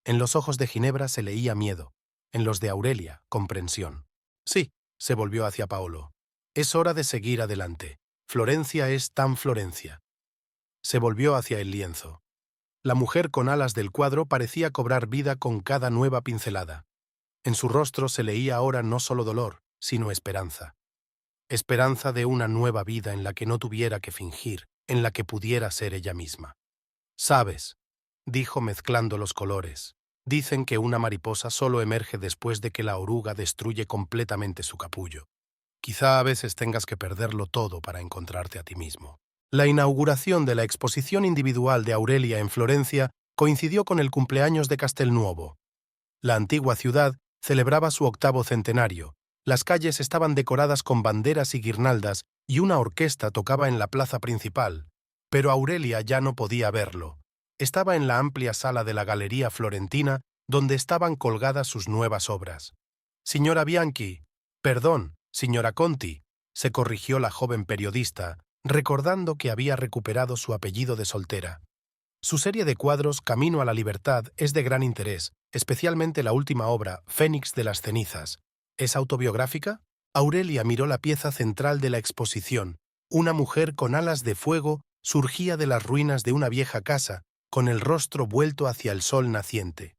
En los ojos de Ginebra se leía miedo, en los de Aurelia, comprensión. Sí, se volvió hacia Paolo. Es hora de seguir adelante. Florencia es tan Florencia. Se volvió hacia el lienzo. La mujer con alas del cuadro parecía cobrar vida con cada nueva pincelada. En su rostro se leía ahora no solo dolor, sino esperanza. Esperanza de una nueva vida en la que no tuviera que fingir, en la que pudiera ser ella misma. «Sabes», dijo mezclando los colores, «dicen que una mariposa solo emerge después de que la oruga destruye completamente su capullo. Quizá a veces tengas que perderlo todo para encontrarte a ti mismo». La inauguración de la exposición individual de Aurelia en Florencia coincidió con el cumpleaños de Castelnuovo. La antigua ciudad celebraba su 8º centenario. Las calles estaban decoradas con banderas y guirnaldas y una orquesta tocaba en la plaza principal. Pero Aurelia ya no podía verlo. Estaba en la amplia sala de la Galería Florentina, donde estaban colgadas sus nuevas obras. «Signora Bianchi, perdón, signora Conti», se corrigió la joven periodista, recordando que había recuperado su apellido de soltera. Su serie de cuadros Camino a la Libertad es de gran interés, especialmente la última obra, Fénix de las cenizas. ¿Es autobiográfica? Aurelia miró la pieza central de la exposición. Una mujer con alas de fuego surgía de las ruinas de una vieja casa, con el rostro vuelto hacia el sol naciente.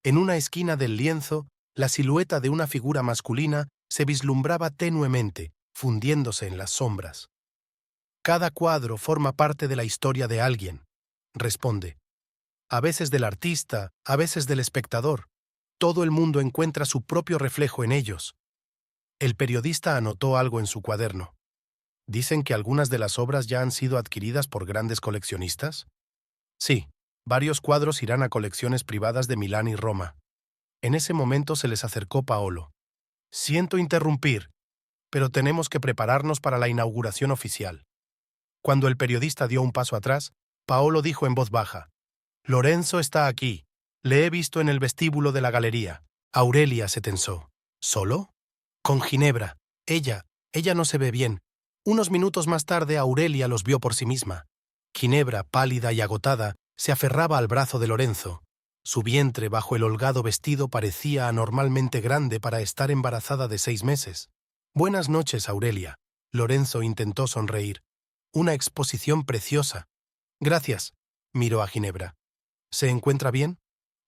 En una esquina del lienzo, la silueta de una figura masculina se vislumbraba tenuemente, fundiéndose en las sombras. Cada cuadro forma parte de la historia de alguien, responde. A veces del artista, a veces del espectador. Todo el mundo encuentra su propio reflejo en ellos. El periodista anotó algo en su cuaderno. ¿Dicen que algunas de las obras ya han sido adquiridas por grandes coleccionistas? Sí, varios cuadros irán a colecciones privadas de Milán y Roma. En ese momento se les acercó Paolo. Siento interrumpir, pero tenemos que prepararnos para la inauguración oficial. Cuando el periodista dio un paso atrás, Paolo dijo en voz baja, «Lorenzo está aquí. Le he visto en el vestíbulo de la galería». Aurelia se tensó. ¿Solo? Con Ginebra. Ella no se ve bien. Unos minutos más tarde Aurelia los vio por sí misma. Ginebra, pálida y agotada, se aferraba al brazo de Lorenzo. Su vientre bajo el holgado vestido parecía anormalmente grande para estar embarazada de 6 meses. «Buenas noches, Aurelia». Lorenzo intentó sonreír. «Una exposición preciosa». «Gracias», miró a Ginebra. «¿Se encuentra bien?»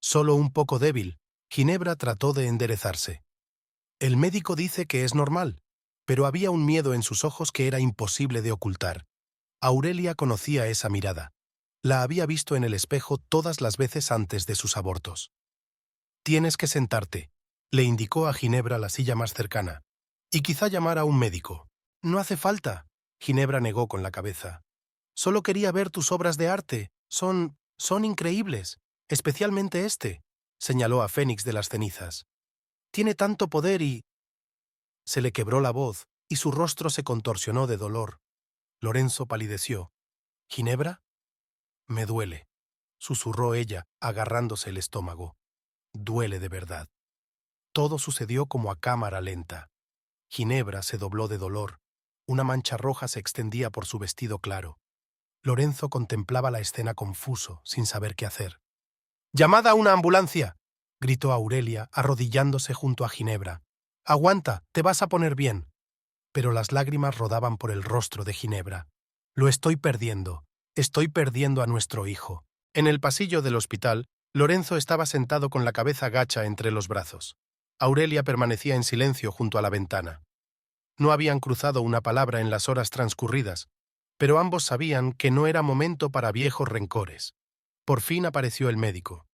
«Solo un poco débil». Ginebra trató de enderezarse. «El médico dice que es normal», pero había un miedo en sus ojos que era imposible de ocultar. Aurelia conocía esa mirada. La había visto en el espejo todas las veces antes de sus abortos. «Tienes que sentarte», le indicó a Ginebra la silla más cercana. «Y quizá llamar a un médico». «No hace falta», Ginebra negó con la cabeza. «Solo quería ver tus obras de arte. Son increíbles. Especialmente este», señaló a Fénix de las cenizas. «Tiene tanto poder y...» Se le quebró la voz, y su rostro se contorsionó de dolor. Lorenzo palideció. —¿Ginebra? —Me duele —susurró ella, agarrándose el estómago—. Duele de verdad. Todo sucedió como a cámara lenta. Ginebra se dobló de dolor. Una mancha roja se extendía por su vestido claro. Lorenzo contemplaba la escena confuso, sin saber qué hacer. —¡Llamad a una ambulancia! —gritó Aurelia, arrodillándose junto a Ginebra. —Aguanta, te vas a poner bien. Pero las lágrimas rodaban por el rostro de Ginebra. Lo estoy perdiendo a nuestro hijo. En el pasillo del hospital, Lorenzo estaba sentado con la cabeza gacha entre los brazos. Aurelia permanecía en silencio junto a la ventana. No habían cruzado una palabra en las horas transcurridas, pero ambos sabían que no era momento para viejos rencores. Por fin apareció el médico.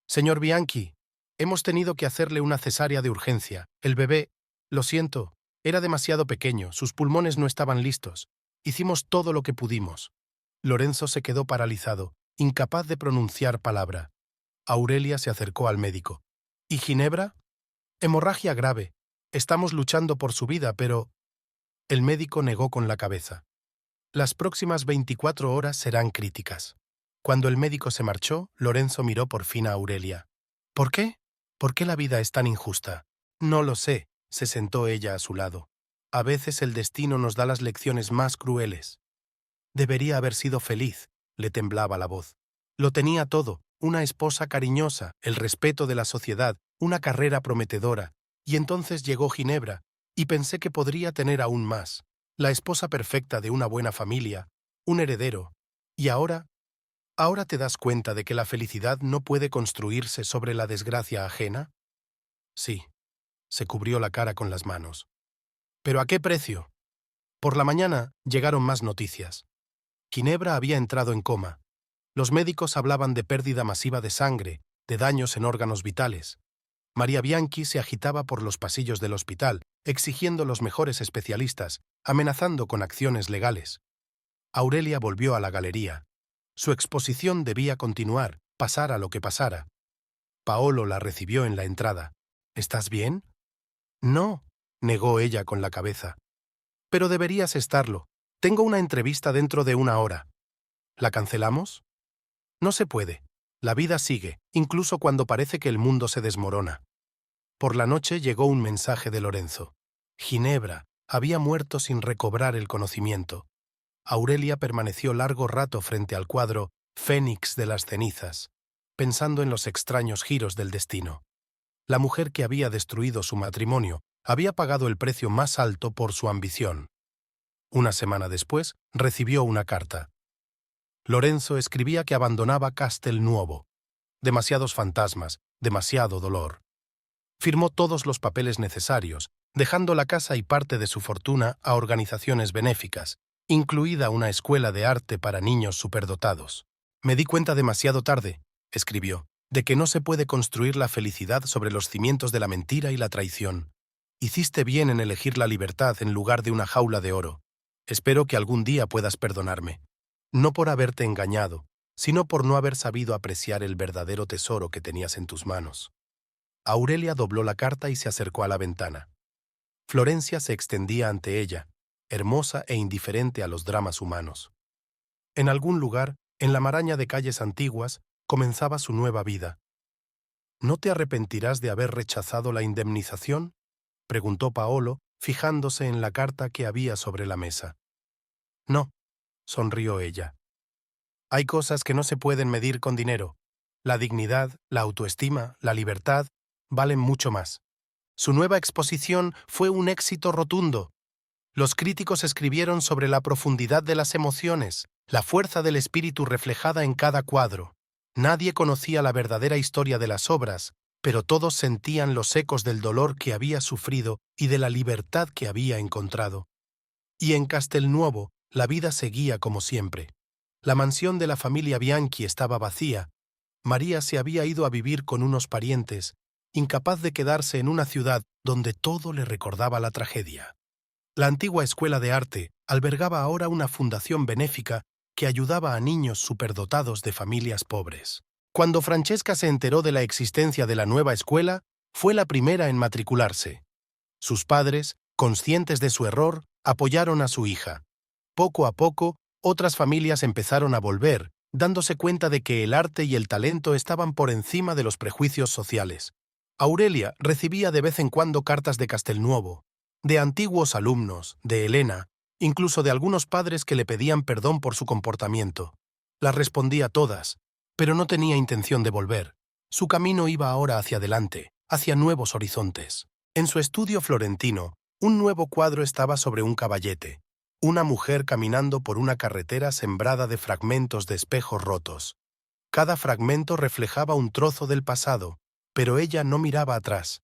—Señor Bianchi, hemos tenido que hacerle una cesárea de urgencia. El bebé, lo siento, era demasiado pequeño, sus pulmones no estaban listos. Hicimos todo lo que pudimos. Lorenzo se quedó paralizado, incapaz de pronunciar palabra. Aurelia se acercó al médico. —¿Y Ginebra? —Hemorragia grave. Estamos luchando por su vida, pero... El médico negó con la cabeza. Las próximas 24 horas serán críticas. Cuando el médico se marchó, Lorenzo miró por fin a Aurelia. —¿Por qué? ¿Por qué la vida es tan injusta? —No lo sé —se sentó ella a su lado—. A veces el destino nos da las lecciones más crueles. Debería haber sido feliz —le temblaba la voz—. Lo tenía todo, una esposa cariñosa, el respeto de la sociedad, una carrera prometedora. Y entonces llegó Ginebra, y pensé que podría tener aún más. La esposa perfecta de una buena familia, un heredero. Y ahora te das cuenta de que la felicidad no puede construirse sobre la desgracia ajena. Sí, se cubrió la cara con las manos. ¿Pero a qué precio? Por la mañana llegaron más noticias. Ginebra había entrado en coma. Los médicos hablaban de pérdida masiva de sangre, de daños en órganos vitales. María Bianchi se agitaba por los pasillos del hospital, exigiendo los mejores especialistas, amenazando con acciones legales. Aurelia volvió a la galería. Su exposición debía continuar, pasara lo que pasara. Paolo la recibió en la entrada. —¿Estás bien? —No —negó ella con la cabeza—. Pero deberías estarlo. Tengo una entrevista dentro de 1 hora. ¿La cancelamos? No se puede. La vida sigue, incluso cuando parece que el mundo se desmorona. Por la noche llegó un mensaje de Lorenzo. Ginebra había muerto sin recobrar el conocimiento. Aurelia permaneció largo rato frente al cuadro Fénix de las cenizas, pensando en los extraños giros del destino. La mujer que había destruido su matrimonio había pagado el precio más alto por su ambición. Una semana después, recibió una carta. Lorenzo escribía que abandonaba Castelnuovo. Demasiados fantasmas, demasiado dolor. Firmó todos los papeles necesarios, dejando la casa y parte de su fortuna a organizaciones benéficas, incluida una escuela de arte para niños superdotados. Me di cuenta demasiado tarde, escribió, de que no se puede construir la felicidad sobre los cimientos de la mentira y la traición. Hiciste bien en elegir la libertad en lugar de una jaula de oro. Espero que algún día puedas perdonarme. No por haberte engañado, sino por no haber sabido apreciar el verdadero tesoro que tenías en tus manos. Aurelia dobló la carta y se acercó a la ventana. Florencia se extendía ante ella, hermosa e indiferente a los dramas humanos. En algún lugar, en la maraña de calles antiguas, comenzaba su nueva vida. ¿No te arrepentirás de haber rechazado la indemnización?, preguntó Paolo, fijándose en la carta que había sobre la mesa. No, sonrió ella. Hay cosas que no se pueden medir con dinero. La dignidad, la autoestima, la libertad, valen mucho más. Su nueva exposición fue un éxito rotundo. Los críticos escribieron sobre la profundidad de las emociones, la fuerza del espíritu reflejada en cada cuadro. Nadie conocía la verdadera historia de las obras, pero todos sentían los ecos del dolor que había sufrido y de la libertad que había encontrado. Y en Castelnuovo, la vida seguía como siempre. La mansión de la familia Bianchi estaba vacía. María se había ido a vivir con unos parientes, incapaz de quedarse en una ciudad donde todo le recordaba la tragedia. La antigua escuela de arte albergaba ahora una fundación benéfica que ayudaba a niños superdotados de familias pobres. Cuando Francesca se enteró de la existencia de la nueva escuela, fue la primera en matricularse. Sus padres, Conscientes de su error, apoyaron a su hija. Poco a poco, otras familias empezaron a volver, dándose cuenta de que el arte y el talento estaban por encima de los prejuicios sociales. Aurelia recibía de vez en cuando cartas de Castelnuovo, de antiguos alumnos, de Elena, incluso de algunos padres que le pedían perdón por su comportamiento. Las respondía todas, pero no tenía intención de volver. Su camino iba ahora hacia adelante, hacia nuevos horizontes. En su estudio florentino, un nuevo cuadro estaba sobre un caballete, una mujer caminando por una carretera sembrada de fragmentos de espejos rotos. Cada fragmento reflejaba un trozo del pasado, pero ella no miraba atrás.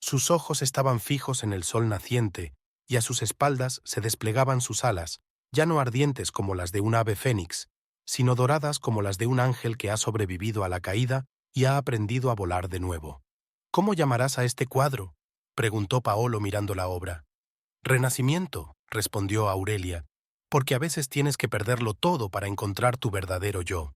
Sus ojos estaban fijos en el sol naciente, y a sus espaldas se desplegaban sus alas, ya no ardientes como las de un ave fénix, sino doradas como las de un ángel que ha sobrevivido a la caída y ha aprendido a volar de nuevo. «¿Cómo llamarás a este cuadro?», preguntó Paolo mirando la obra. «Renacimiento», respondió Aurelia, «porque a veces tienes que perderlo todo para encontrar tu verdadero yo».